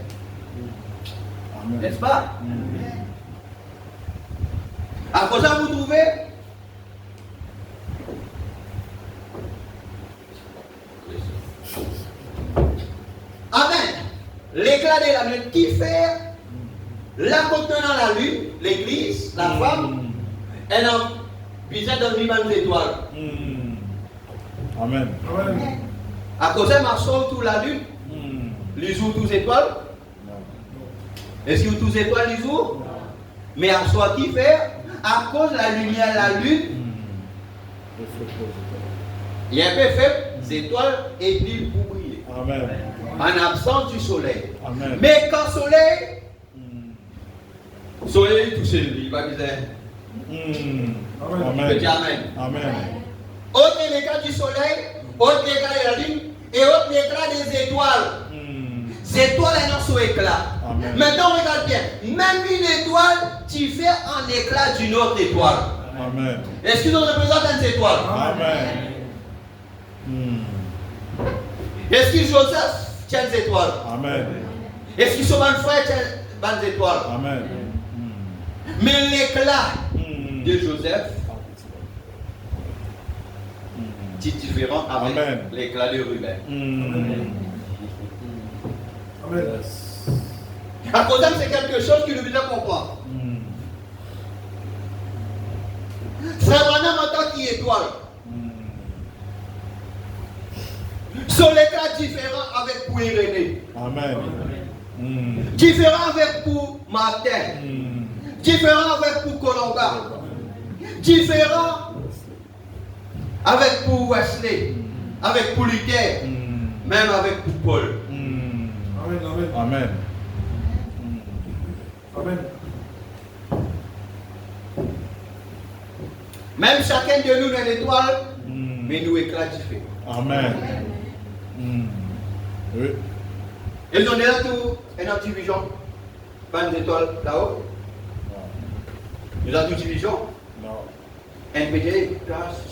N'est-ce pas? À cause ça, vous trouvez? Amen. L'éclat de la lune qui fait la contenant la lune, l'église, la femme, elle a besoin de vivre une étoile. Amen. Amen. À cause de marche autour de la lune, les jours tous étoiles. Est-ce que vous tous étoiles les jours? Mais à soi qui fait, à cause de la lumière, la lune, il y a un peu faible, les étoiles et l'île pour briller. Amen. En absence du soleil. Amen. Mais quand soleil touche l'île, il va dire, Amen. il peut dire Amen. Amen. Autre l'éclat du soleil, autre l'éclat de la lune, et autre l'éclat des étoiles. Les étoiles elles ont son éclat. Amen. Maintenant, regarde bien. Même une étoile diffère en éclat d'une autre étoile. Amen. Est-ce qu'ils nous représentent une étoile? Amen. Est-ce que Joseph tient une étoile? Amen. Est-ce que son frère tient une étoile? Amen. Mais l'éclat de Joseph est différent avec Amen. l'éclat de Ruben. Amen. À cause de ça, c'est quelque chose que nous devons comprendre. Frère Branham en tant qu'étoile, son éclat différent avec pour Irénée, Amen. différent avec pour Martin, différent avec pour Colomba, différent avec pour Wesley, avec pour Luther, même avec pour Paul. Amen. Amen. Amen. Amen. Même chacun de nous est une étoile, mais nous éclat différents. Amen. Oui. Ils ont déjà tout une division. Pas une étoile là-haut. Nous avons une division. Non. NPD, classe.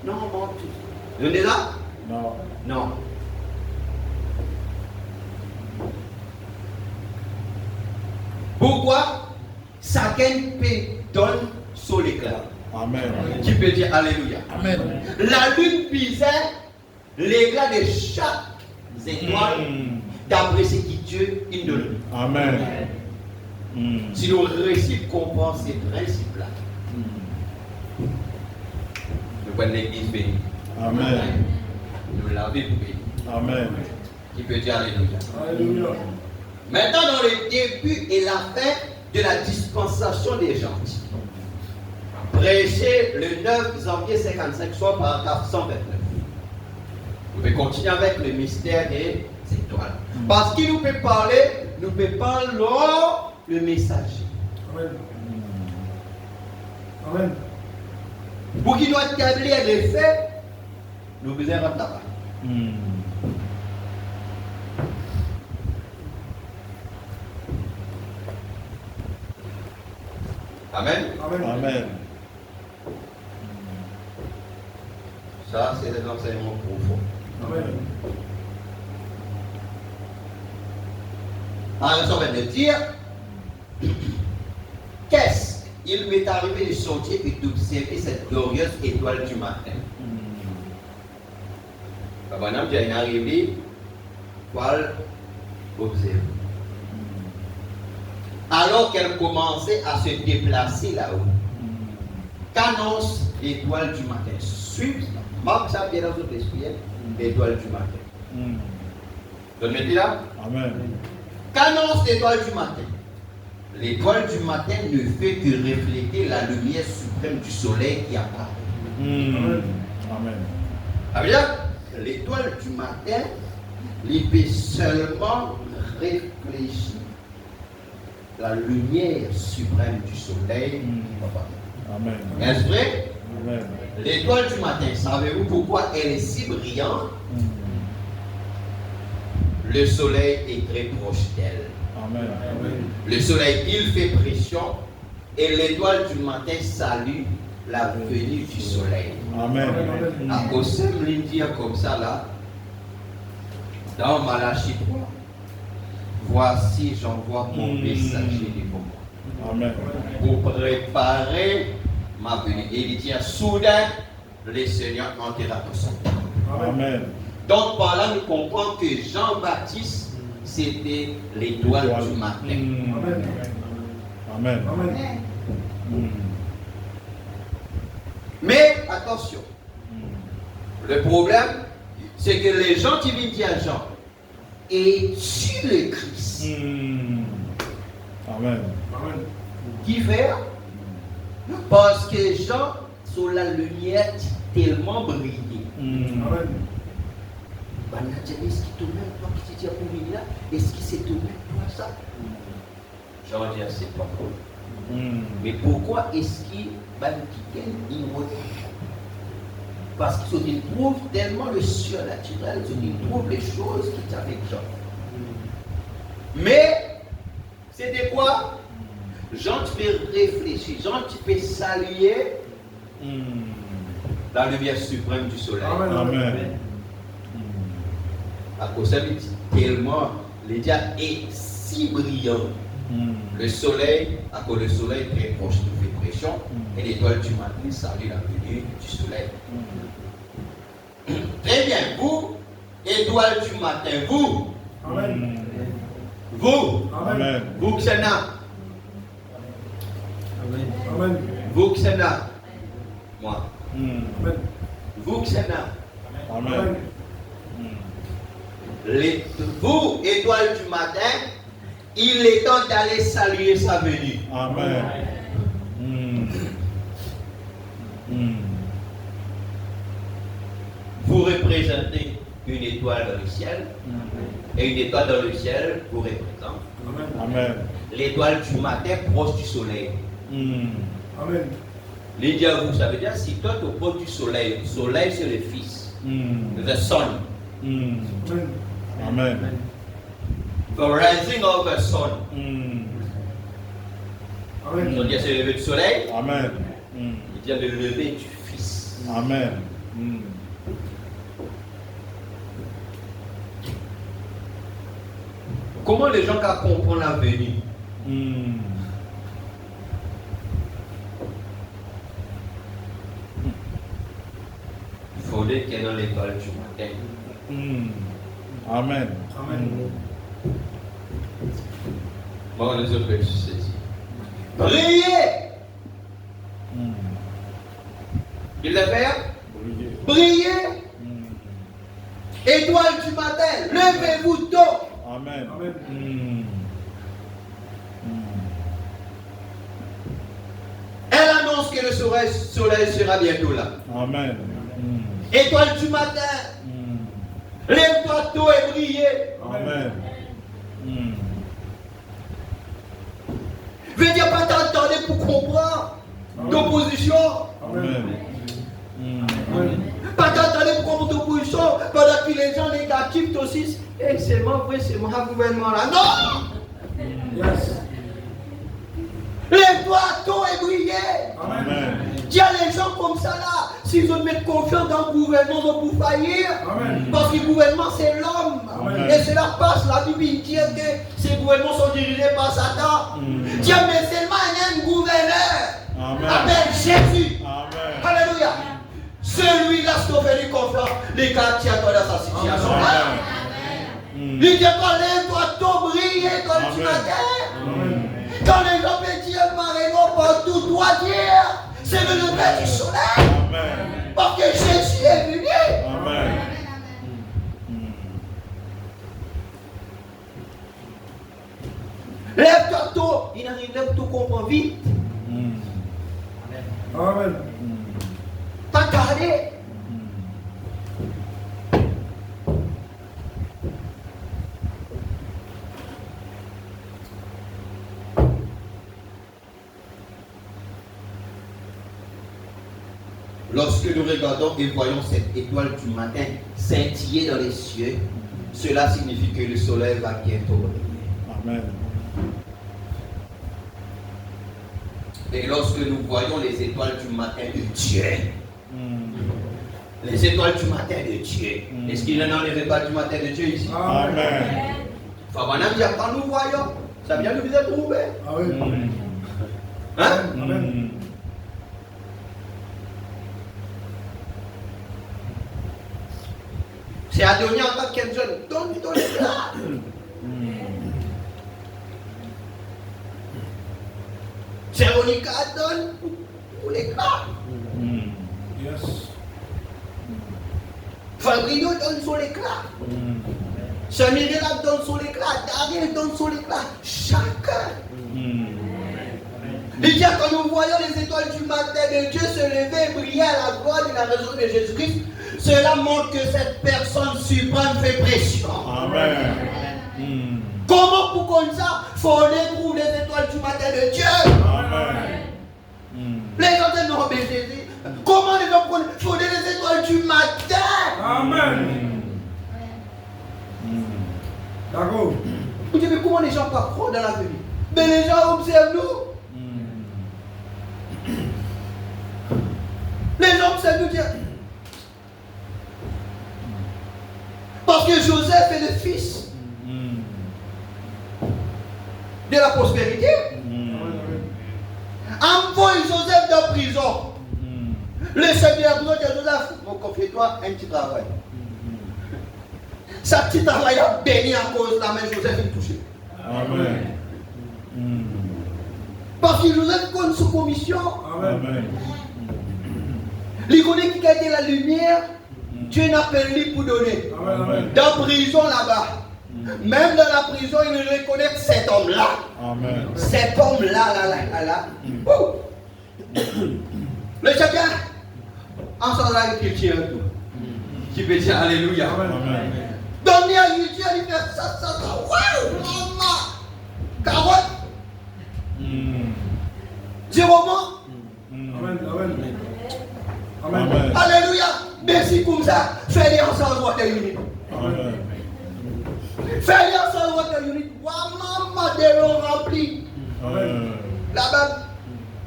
Non, bon. Ils ont déjà? Non. Non. Pourquoi? Chacun peut donner son éclat. Amen. Qui peut dire Alléluia. Amen. La lune pisait l'éclat de chaque étoile d'après ce que Dieu nous donne. Amen. Si nous réussissons à comprendre ces principes-là, nous prenons l'église bénie. Amen. Nous la vie bénie. Amen. Qui peut dire Alléluia. Alléluia. Maintenant, dans le début et la fin de la dispensation des gentils, prêché le 9 janvier 55, soit par 429. Vous pouvez continuer avec le mystère des étoiles. Parce qu'il nous peut parler, nous peut parler le messager. Amen. Amen. Pour qu'il doit établir les faits, nous besoin de tabac. Amen. Amen. Amen. Ça, c'est des enseignements profonds. Amen. Alors, ça va me dire, qu'est-ce qu'il m'est arrivé de sortir et d'observer cette glorieuse étoile du matin. Madame, tu es arrivé pour observer. Alors qu'elle commençait à se déplacer là-haut, qu'annonce l'étoile du matin? Suivez, marque ça bien dans votre esprit, l'étoile du matin. Donne-moi là. Amen. Qu'annonce l'étoile du matin? L'étoile du matin ne fait que refléter la lumière suprême du soleil qui apparaît. Amen. Ça veut dire, l'étoile du matin, il peut seulement réfléchir la lumière suprême du soleil. Amen. Est-ce vrai? Amen. L'étoile du matin, savez-vous pourquoi elle est si brillante? Le soleil est très proche d'elle. Amen. Le soleil, il fait pression et l'étoile du matin salue la venue du soleil. Amen. À cause de dire comme ça là, Dans Malachie 3, voici j'envoie mon messager devant moi. Amen. Pour préparer ma venue. Et il dit, soudain, le Seigneur enterra tout son temps. Amen. Donc par là, nous comprenons que Jean-Baptiste, c'était l'étoile du matin. Amen. Amen. Amen. Mais attention, le problème, c'est que les gens qui viennent dire à Jean, es-tu le Christ? Amen. Amen. Qui fait? Parce que Jean, sur la lumière, tellement brillé. Amen. Est-ce qu'il te met toi qui te dis à là? Est-ce qu'il s'est tourné toi ça? Jean dit, c'est pas cool. Mais pourquoi est-ce qu'il va nous quitter? Parce qu'il trouve tellement le surnaturel, il trouve les choses qui étaient avec Jean. Mais, c'était quoi? Jean, tu peux réfléchir, Jean, tu peux saluer la lumière suprême du soleil. Amen. Amen. À cause de ça, tellement, le diable est si brillant. Le soleil, à cause du soleil très proche de fait pression, et l'étoile du matin salue la venue du soleil. Très bien, vous, étoile du matin, vous, Amen. vous, Amen. vous qui êtes là, Amen. vous qui êtes là, moi, Amen. vous qui êtes là, Amen. vous, étoile du matin, il est temps d'aller saluer sa venue. Amen. Vous représentez une étoile dans le ciel, et une étoile dans le ciel vous représente Amen. l'étoile du matin proche du soleil. Amen. Les diables, ça veut dire si toi tu es proche du soleil, le soleil c'est le fils, the sun. Amen. Amen. The rising of the sun. Amen. On dit c'est le lever du soleil, Amen. il dit le lever du fils. Amen. Comment les gens comprennent l'avenir? Il faudrait qu'il y ait dans l'étoile du matin. Amen. Amen. Bon, les autres peuvent se saisir. Briller! Il le fait? Briller! Étoile du matin, levez-vous tôt! Amen. Amen. Elle annonce que le soleil sera bientôt là. Amen. Étoile du matin, lève-toi tôt et briller. Amen. Veux dire pas t'attendre pour comprendre d'opposition. Amen. Pas t'attendre pour comprendre d'opposition pendant que les gens négatifs aussi. Et c'est moi, c'est mon gouvernement là. Non! Yes. Lève-toi tôt et briller. Amen. Il y a les gens comme ça là, s'ils ont mis confiance dans le gouvernement, ils vont faillir. Amen. Parce que le gouvernement c'est l'homme. Amen. Et cela passe, la Bible dit que ces gouvernements sont dirigés par Satan. Dieu, mais seulement il y a un gouverneur. Amen. Appelle Jésus. Amen. Alléluia. Celui-là, ce qu'on fait confiance, les gars qui attendent à sa situation. Il dit toi, lève-toi tôt, briller dans le matin. Amen. Quand les gens me disent Maréno partout, doit dire, c'est le lever du soleil. Amen. Parce que Jésus est venu. Amen. Lève-toi tôt. Il arrive, lève tout comprend vite. Amen. Pas garder. Lorsque nous regardons et voyons cette étoile du matin scintiller dans les cieux, cela signifie que le soleil va bientôt briller. Amen. Et lorsque nous voyons les étoiles du matin de Dieu, Les étoiles du matin de Dieu. Est-ce qu'il y en a les étoiles du matin de Dieu ici? Amen. Fabanam dit quand nous voyons, ça vient nous vous trouver. Hein? Amen. C'est à donner en tant qu'un jeune. Donne l'éclat. C'est Monica donne pour l'éclat. Yes. Fabrino donne son éclat. Samirela donne son éclat. Daniel donne son éclat. Chacun. Il dit quand nous voyons les étoiles du matin de Dieu se lever et briller à la gloire de la raison de Jésus-Christ, cela montre que cette personne suprême fait pression. Amen. Comment pour comme ça, il faut découvrir les étoiles du matin de Dieu? Amen. Les gens disent non, mais Jésus, comment les gens connaissent? Il faut les étoiles du matin. Amen. D'accord. Vous dites, mais comment les gens pas croient dans la vie? Mais les gens observent nous. Les gens observent nous dire. Parce que Joseph est le fils de la prospérité. Envoie Joseph dans la prison. Le chef de la prison dit à Joseph, confie-toi un petit travail. Sa petite travail a béni à cause de la main Joseph est touché. Amen. Parce que Joseph connaît sa commission. Amen. Il connaît qui a été la lumière. Dieu n'a pas lui pour donner. Amen. Dans la prison là-bas. Même dans la prison, il reconnaît cet homme-là. Amen. Cet homme-là, là. Le chacun, en s'en allant, qu'il tient tout. Qui peut dire Alléluia. Amen. Donner à Dieu, il fait ça. Waouh, maman. Carotte. Jérôme. Amen. Amen. Amen. Alléluia. Merci comme ça. Fais-les ensemble, Water Unit. Amen. Fais-les ensemble, Water Unit. Waouh, maman, des ronds remplis. Amen. Là-bas,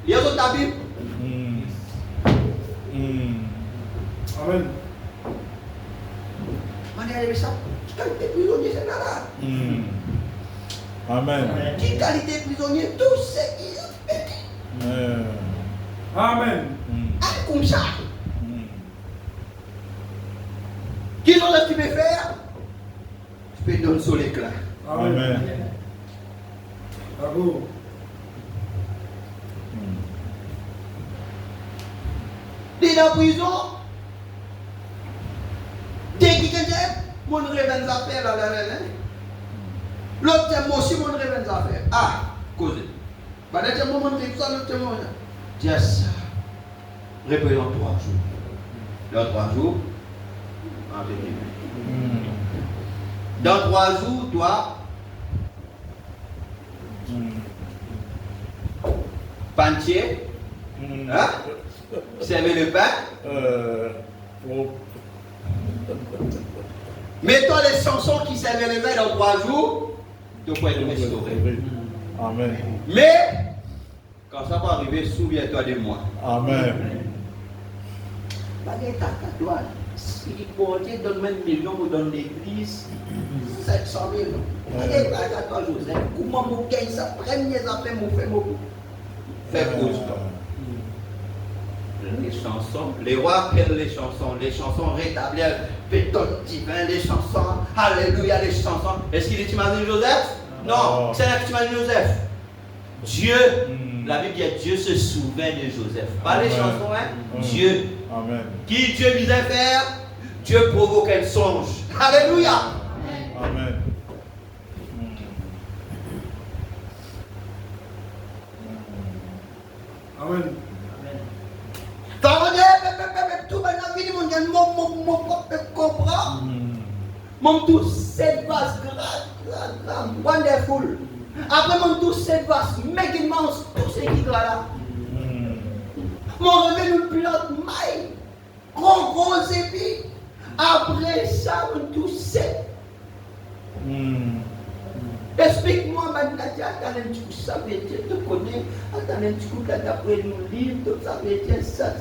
il y a d'autres habits. Amen. Qui qualité prisonnier, c'est là. Amen. Qui qualité prisonnier, tout ce qui est Amen. comme ça. Qui ont ce qu'il peut faire? Je peux donner sur l'éclat. Amen. D'accord. T'es dans la prison. T'es qui est mon rêve affaires là. L'autre c'est moi aussi mon rêve affaires. Ah, cause. Bah là c'est mon rêve ça l'autre c'est moi. Tiens ça. Répétons 3 jours. Dans 3 jours. Dans 3 jours, toi. Pantier. Hein? Servez le pain. Mets-toi les chansons qui servaient le pain dans 3 jours. Tu peux être restauré. Amen. Mais, quand ça va arriver, souviens-toi de moi. Amen. Si bon Dieu donne 1 million, vous donne l'église 700 000. Allez, à toi, Joseph. Comment vous gagnez ça? Premier affaire, vous faites beaucoup. Faites cause. Les chansons, les rois appellent les chansons rétablir pétote divin, les chansons, alléluia, les chansons. Est-ce qu'il t'imagine Joseph? Non, c'est là que tu imagines Joseph. Dieu, la Bible dit Dieu se souvient de Joseph. Pas les chansons, hein? Dieu. Amen. Qui Dieu disait faire, Dieu provoque un songe. Alléluia. Amen. Amen. Tout va dans la vie, mon propre comprend. Mon tout, cette vase grand, wonderful. Après mon tout, cette vase méga immense, tout ce qui est là. Mon revenu nous plante maille, gros épis. Après ça, mon tout, c'est. Explique-moi maintenant, attends un petit coup, ça veut dire, tu connais, attends un petit coup, d'après nous lire, tout ça veut dire, ça.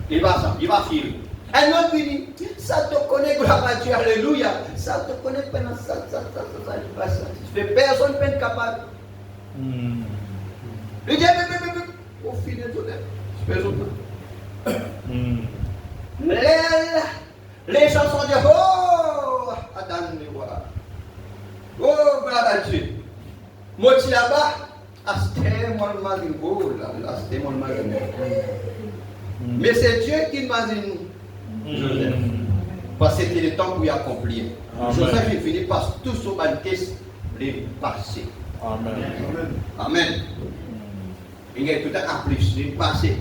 Il va filer. Un autre lui dit, ça te connaît, gloire à Dieu, alléluia. Ça te connaît pendant ça, il va satisfaire. Personne n'est capable. Il dit, au final, personne ne peut. Les gens sont dit, oh, attendez, voilà. Oh, gloire à Dieu. Moi, je suis là-bas, c'était mon mari. Oh là, c'était mon mari. Mais c'est Dieu qui m'a dit Joseph. Parce que c'était le temps pour y accomplir. Joseph, il finit par tout son banquet les passer. Amen. Il y a tout un plus, il passé.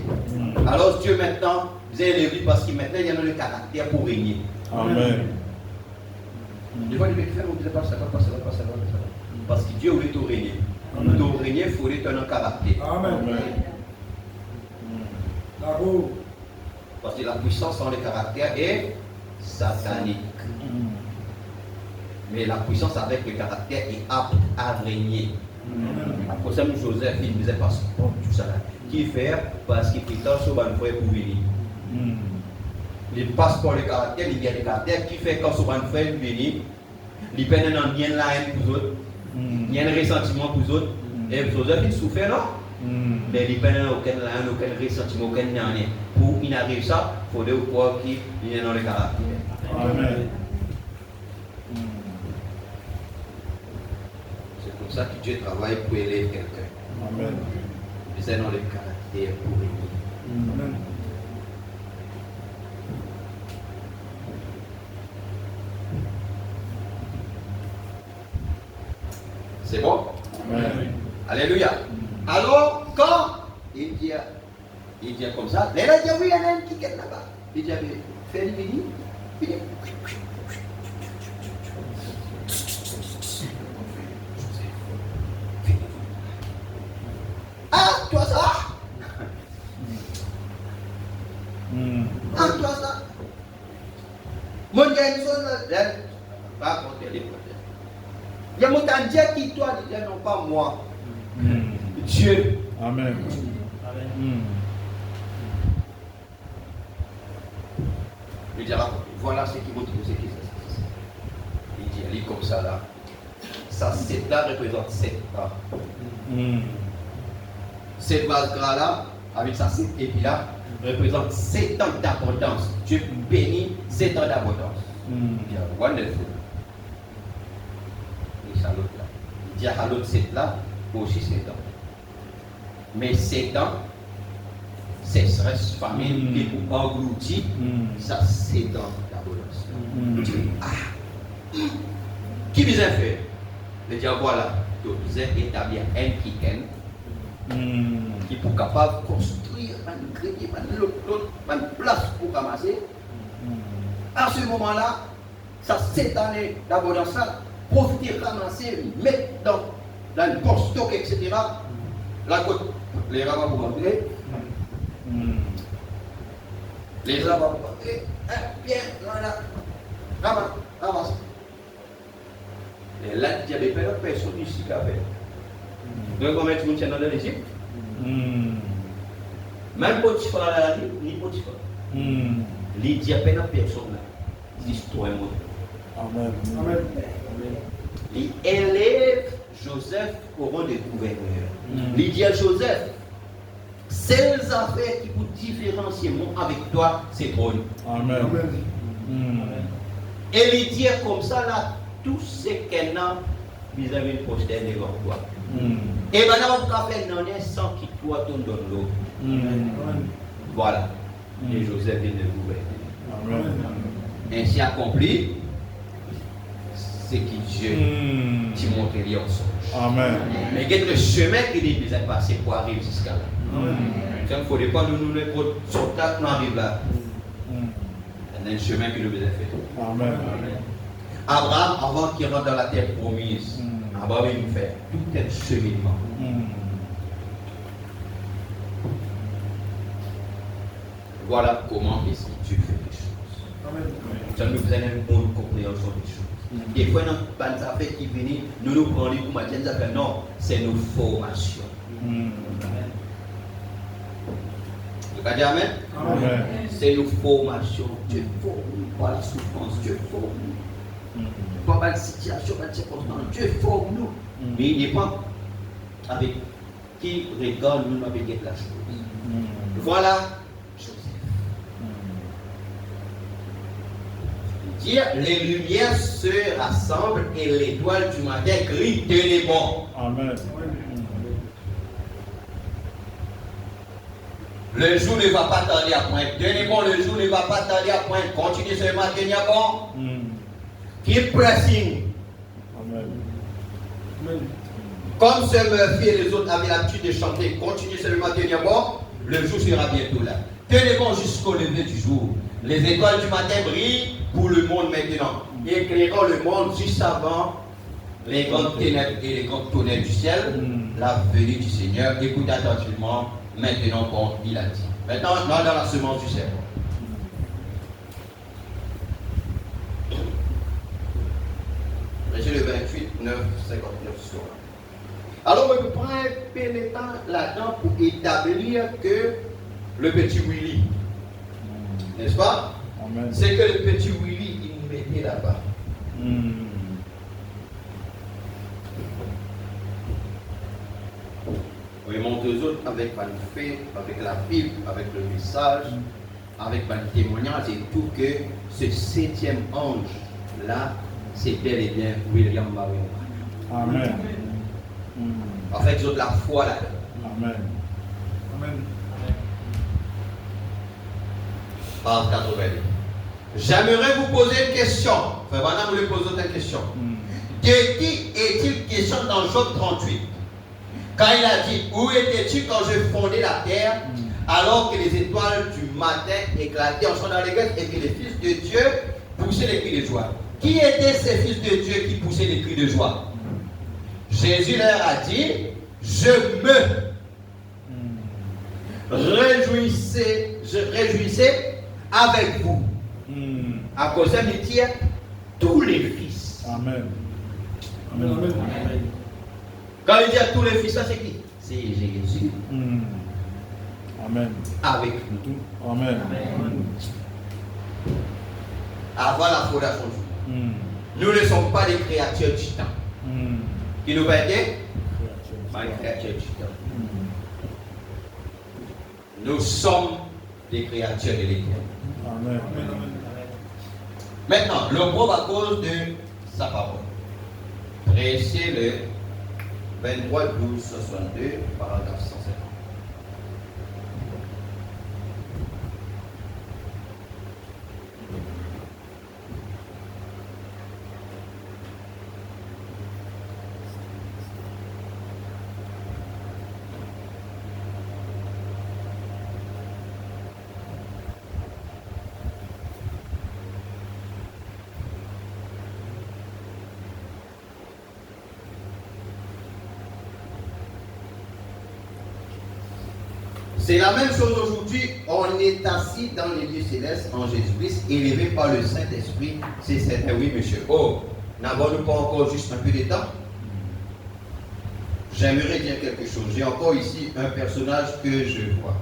Alors Dieu maintenant, vous avez les vies parce qu'il maintenant il y a le caractère pour régner. Amen. Des fois, les mecs font, on ne dit pas ça, pas ça. Parce que Dieu voulait tout régner. Pour régner, il faut être un caractère. Amen. D'accord. Parce que la puissance dans le caractère est satanique. Mais la puissance avec le caractère est apte à régner. Pour ça, Joseph, il disait parce que tout ça là. Qui fait parce qu'il fait tant sur un frère pour venir. Il passe par le caractère, il y a le caractère qui fait quand sur un frère pour venir. Il peine un bien la haine pour les autres. Il y a un ressentiment pour les autres. Et Joseph, il souffre, non? Mais il peine aucun haine, aucun ressentiment, aucun rien. Pour il arrive ça, il faut voir qu'il est dans le caractère. Amen. C'est comme ça que Dieu travaille pour élever quelqu'un. Amen. C'est dans le caractère pour régner. Amen. C'est bon? Amen. Alléluia. Alors, quand il dit comme ça, il a dit oui, il y en a un qui est là-bas. Il dit, fais le mini. Il dit, ah, toi ça? Ah, toi ça? Mon gars, il pas compter les problèmes. Il y a mon Dieu qui toi, dit non pas moi. Dieu. Amen. Il dira, voilà ce qui montre ce qui c'est. Il dit, elle est comme ça là. Ça, cette là représente 7 pas. Cette base gras là, avec sa 7 épis là, représente 7 ans d'abondance. Dieu bénit 7 ans d'abondance. Il dit, wonderful. Il dit à l'autre là. Il dit à l'autre 7 là, aussi 7 ans. Mais 7 ans, sécheresse, famine, et pour engloutir, ça c'est dans l'abondance. Qui vous a fait? Le diable voilà, vous avez établi un qui-ken qui est capable de construire un crédit, une place pour ramasser. À ce moment-là, ça 7 années d'abondance, profiter, ramasser, mettre dans le post-stock, etc. La côte, les ramas pour rentrer. Les ramas pour rentrer. Bien, voilà. Ramasse. Et là, il y a des personnes ici qui ont fait. Donc, combien de monde dans l'Égypte? Même Potiphar là, ni Potiphar. Il dit à peine personne là. L'histoire est montrée. Amen. Il élève Joseph au rang de gouverneur. Il dit à Joseph, celles affaires qui vous différencient avec toi, c'est bon. Amen. Et il dit comme ça là, tout ce qu'elle a vis-à-vis du prochain devant toi. Et maintenant, on peut faire non sans qu'il toi ton donne l'eau. Voilà. Et Joseph vient de gouverner. Ainsi accompli, c'est qui Dieu qui montre les songe. Amen. Mais quel est le chemin qu'il est besoin de passer pour arriver jusqu'à là? Il ne faudrait pas nous sauter pour arriver là. Il y a un chemin qu'il a besoin de faire. Amen. Abraham, avant qu'il rentre dans la terre promise, Abraham il fait tout un cheminement. Voilà comment est-ce que Dieu fait les choses. Ça nous donne une bonne compréhension des choses. Des fois, dans les affaires qui viennent, nous prenons pour matin des affaires. Non, c'est nos formations. Vous pouvez dire Amen? Amen. C'est une formation. Dieu forme nous par la souffrance. Dieu forme nous. Pas mal de situations, pas de circonstances. Dieu forme nous. Mais il dépend avec qui regarde nous avec la chose. Voilà Joseph. Dire les lumières se rassemblent et l'étoile du matin crie tenez bon. Amen. Le jour ne va pas tarder à poindre. Tenez bon, le jour ne va pas tarder à poindre. Continuez seulement à tenir bon. Keep pressing. Amen. Amen. Comme ce Murphy et les autres avaient l'habitude de chanter, continuez seulement à tenir bon. Le jour sera bientôt là. Tenez bon jusqu'au lever du jour. Les étoiles du matin brillent pour le monde maintenant, éclairant le monde juste avant les grandes ténèbres et les grandes tonnerres du ciel, la venue du Seigneur. Écoutez attentivement maintenant comme il a dit. Maintenant, dans la semence du serpent. Verset le 28, 9, 59 sur 1. Alors, on peut prendre un peu de temps là-dedans pour établir que le petit Willy, n'est-ce pas? Amen. C'est que le petit Willy, il nous mettait là-bas. On montre aux autres avec le fait, avec la Bible, avec le message, avec le témoignage et tout que ce 7e ange là, c'est bel et bien William Marion. Amen. Avec les autres la foi là. Amen. Amen. Page 82. J'aimerais vous poser une question. Frère Vanna voulait poser une question. De qui est-il question dans Job 38? Quand il a dit, où étais-tu quand je fondais la terre, alors que les étoiles du matin éclataient en chant d'allégresse et que les fils de Dieu poussaient les cris de joie? Qui étaient ces fils de Dieu qui poussaient les cris de joie? Jésus leur a dit, je réjouissais avec vous. À cause de métier, tous les fils. Amen. Amen. Amen. Quand il dit à tous les fils, ça c'est qui? C'est Jésus. Amen. Avec nous. Amen. Avant la fondation du monde. Nous ne sommes pas des créatures du temps. Qui nous va aider? Pas des créatures du temps. Nous sommes des créatures de l'éternel. Amen. Maintenant, le prouve à cause de sa parole. Prêchez le 23, 12, 62, paragraphe 150. C'est la même chose aujourd'hui. On est assis dans les lieux célestes en Jésus-Christ, élevé par le Saint-Esprit. C'est certain, oui, monsieur. Oh, n'avons-nous pas encore juste un peu de temps? J'aimerais dire quelque chose. J'ai encore ici un personnage que je vois.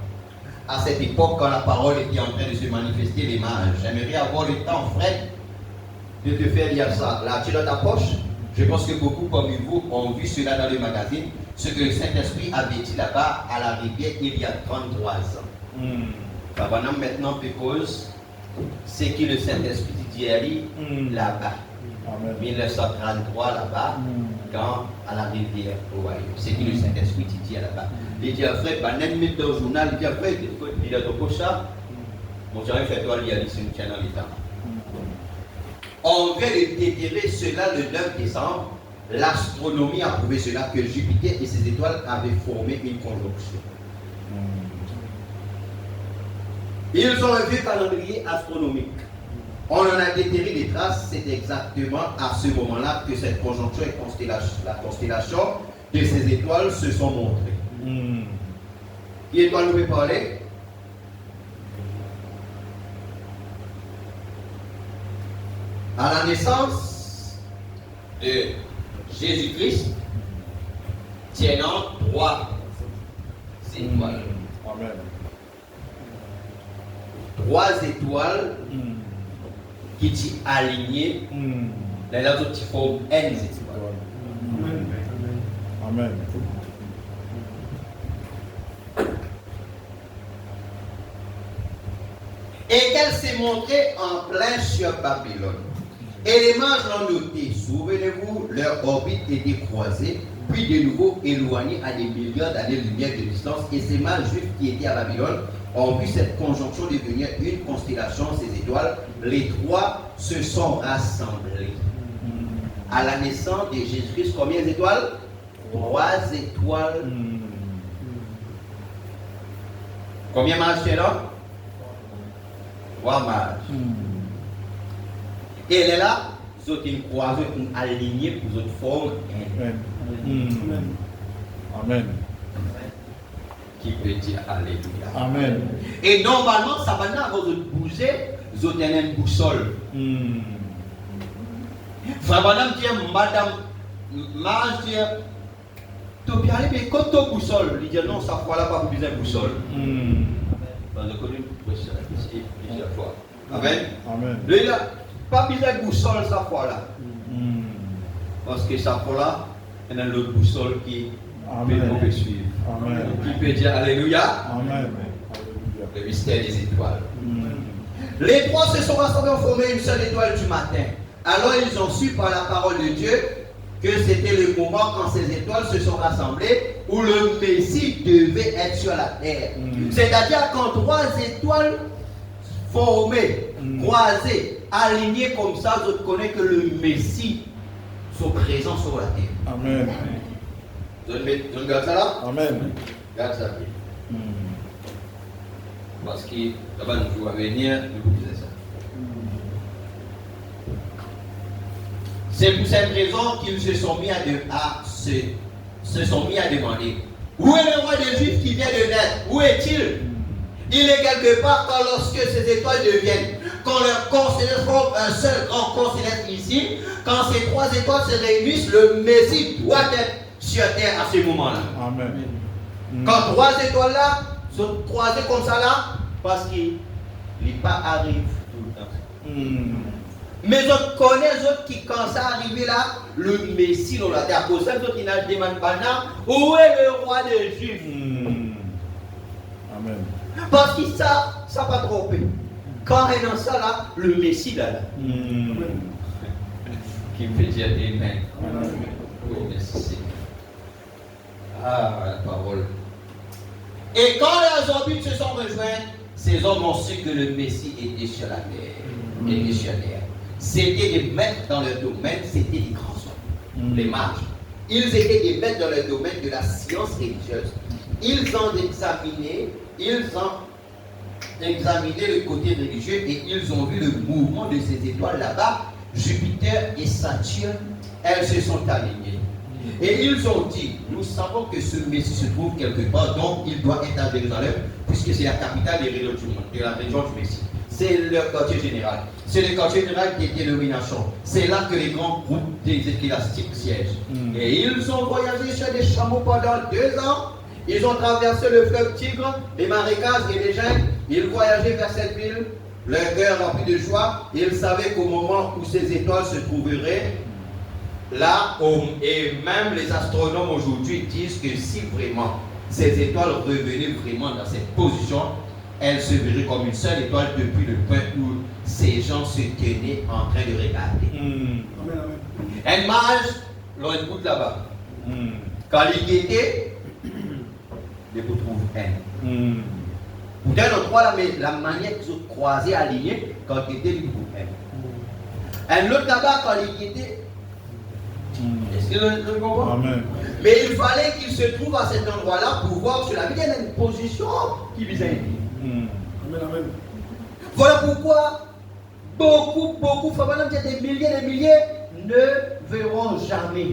À cette époque, quand la parole était en train de se manifester, les mages, j'aimerais avoir le temps, Fred, de te faire lire ça. Là, tu as dans ta poche. Je pense que beaucoup parmi vous ont vu cela dans le magazine. Ce que le Saint-Esprit avait dit là-bas à la rivière il y a 33 ans. Ça va maintenant cause c'est qui le Saint-Esprit dit là-bas. 1933 là-bas, quand à la rivière au royaume. C'est qui le Saint-Esprit dit là-bas. Il dit après, il met dans le journal, il dit après, il a ton poche ça. Mon j'aurais fait toi lire ici, nous dans l'état. On vient de déterrer cela le 9 décembre. L'astronomie a prouvé cela que Jupiter et ses étoiles avaient formé une conjonction. Ils ont un vieux calendrier astronomique. On en a déterré des traces. C'est exactement à ce moment-là que cette conjonction et la constellation de ces étoiles se sont montrées. Qui étoile nous peut parler? À la naissance de Jésus-Christ, tiennant 3 étoiles. Amen. 3 étoiles qui sont alignées dans les autres qui forment N étoiles. Amen. Amen. Et qu'elle s'est montrée en plein sur Babylone. Et les mages l'ont noté. Souvenez-vous, leur orbite était croisée, puis de nouveau éloignée à des millions d'années-lumière de distance. Et ces mages juifs qui étaient à Babylone ont vu cette conjonction devenir une constellation, ces étoiles. Les 3 se sont rassemblés. À la naissance de Jésus-Christ, combien d'étoiles? 3 étoiles. Combien de mages c'est là? 3 mages. Et elle est là, vous êtes une croisée, une alignée pour votre forme. Amen. Qui peut dire Alléluia. Amen. Et normalement, ça va quand vous bougez, vous avez une boussole. Madame dit, madame, mage dit, tu peux aller, mais quand tu boussole, il dit non, ça ne là pas pour besoin de boussole. On a connu plusieurs fois. Amen. Amen. Lui, là, pas besoin de boussole, ça fois-là. Parce que ça fois-là, il y a l'autre boussole qui peut suivre. Amen. Qui peut dire Alléluia. Amen. Le mystère des étoiles. Les 3 se sont rassemblés en formant une seule étoile du matin. Alors ils ont su par la parole de Dieu que c'était le moment quand ces étoiles se sont rassemblées où le Messie devait être sur la terre. C'est-à-dire quand 3 étoiles formées, croisées, alignées comme ça, je connais que le Messie soit présent sur la terre. Amen. Vous regardez ça là? Amen. Regarde ça. Parce que là-bas, nous allons venir, nous vous disons ça. C'est pour cette raison qu'ils se sont mis à demander où est le roi des Juifs qui vient de naître? Où est-il? Il est quelque part quand lorsque ces étoiles deviennent, quand leur corps céleste forme un seul grand corps céleste ici, quand ces 3 étoiles se réunissent, le Messie doit être sur terre à ce moment-là. Amen. Quand 3 étoiles là sont croisées comme ça là, parce qu'il n'est pas arrivé tout le temps. Mais on connaît les autres qui, quand ça arrive là, le Messie dans la terre. Pour ça, les autres qui n'ont demandé pas où est le roi des Juifs? Amen. Parce que ça n'a pas trompé. Quand il est dans ça là, le Messie là. Qui peut dire Amen. Oh, merci. Ah, la parole. Et quand les orbites se sont rejoints, ces hommes ont su que le Messie était sur la terre. Était sur la terre. C'était des maîtres dans leur domaine, c'était des grands hommes, les mages. Ils étaient des maîtres dans le domaine de la science religieuse. Ils ont examiné le côté religieux et ils ont vu le mouvement de ces étoiles là-bas. Jupiter et Saturne, elles se sont alignées. Et ils ont dit, nous savons que ce Messie se trouve quelque part, donc il doit être à Jérusalem, puisque c'est la capitale des religions du monde, de la région du Messie. C'est le quartier général. C'est le quartier général qui est l'illumination. C'est là que les grands groupes des ecclésiastiques siègent. Et ils ont voyagé sur des chameaux pendant 2 ans. Ils ont traversé le fleuve Tigre, les marécages et les jungle. Ils voyageaient vers cette ville, leur cœur rempli de joie. Ils savaient qu'au moment où ces étoiles se trouveraient, là, et même les astronomes aujourd'hui disent que si vraiment ces étoiles revenaient vraiment dans cette position, elles se verraient comme une seule étoile depuis le point où ces gens se tenaient en train de regarder. Un mage, l'on écoute là-bas. Quand il était, il vous trouve un. Vous avez le droit, mais la manière qu'ils ont croisé, aligné, quand il était, il vous trouve un. Un autre là-bas, quand il était, est-ce que vous comprenez? Amen. Mais il fallait qu'il se trouve à cet endroit-là pour voir sur la vie. Il y a une position qui visait à dire. Amen. Voilà pourquoi beaucoup, des milliers ne verront jamais.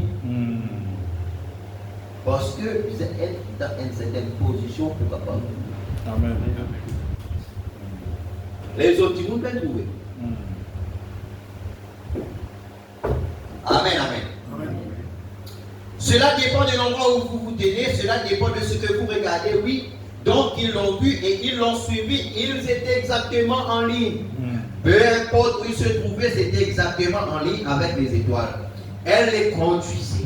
Parce que vous êtes dans une certaine position pour papa. Amen. Les autres, ils vont bien trouver. Amen. Cela dépend de l'endroit où vous vous tenez, cela dépend de ce que vous regardez. Oui, Donc ils l'ont vu et ils l'ont suivi. Ils étaient exactement en ligne. Peu importe où ils se trouvaient, c'était exactement en ligne avec les étoiles. Elle les conduisait.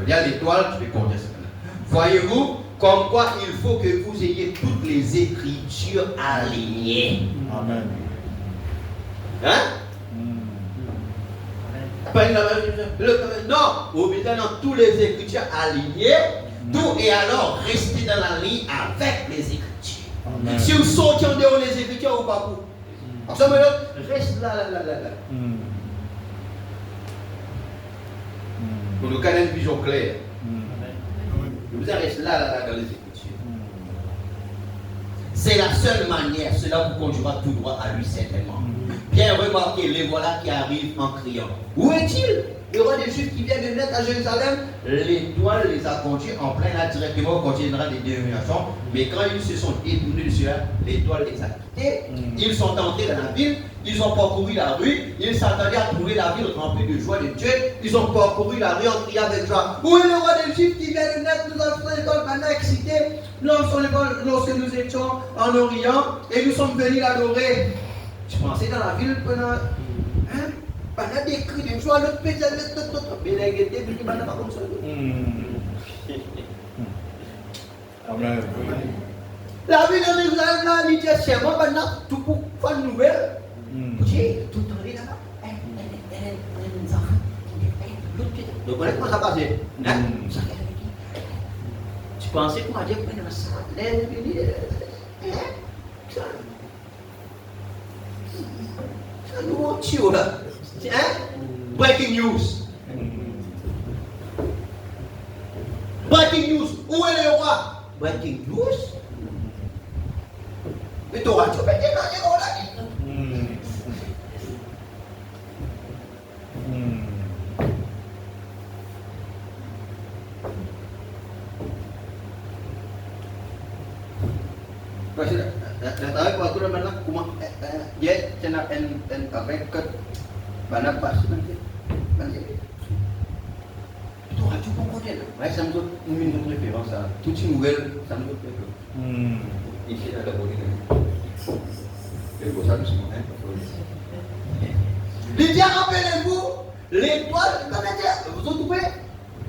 Il y a l'étoile, tu peux conduire ça. Voyez-vous, comme quoi il faut que vous ayez toutes les Écritures alignées. Amen. Hein? Non, obéissez dans tous les Écritures alignées, tout et alors restez dans la ligne avec les Écritures. Amen. Si vous sortez en dehors des Écritures ou pas vous, reste là. Pour nous connaître une vision claire. Vous restez là dans les Écritures. C'est la seule manière, cela vous conduira tout droit à lui certainement. Bien remarquez, les voilà qui arrivent en criant. Où est-il? Le roi des Juifs qui vient de naître à Jérusalem. L'étoile les a conduits en plein là directement au continent des dénominations. Mais quand ils se sont détournés de cela, l'étoile les a quittés. Ils sont entrés dans la ville, ils ont parcouru la rue, ils s'attendaient à trouver la ville remplie de joie de Dieu. Ils ont parcouru la rue en criant avec joie. Où est le roi des Juifs qui vient de naître? Nous avons fait l'école maintenant excité lorsque nous étions en Orient et nous sommes venus l'adorer. Je pensais dans la ville pendant des cris de joie, l'autre pays, mais la gueule, mais pas comme ça. Amen. La ville de Jérusalem, là, il dit, c'est moi, maintenant, tout pour faire une nouvelle. J'ai tout le temps là-bas. Les enfants, donc, voilà comment ça passe. Tu pensais qu'on m'a dit, prenez ça, un nouveau tuyau là. Breaking news. Breaking news. Où est le roi? Breaking news. Mais tu auras tout pété dans les rôles là. Natawa ko ato naman lang dia cina en ke mana pas nanti itu aja pokoknya lah saya sampai minum référence à toute une nouvelle ça me fait ici ada boleh et vous savez ce qu'on dit rappelez-vous l'étoile vous vous trouvez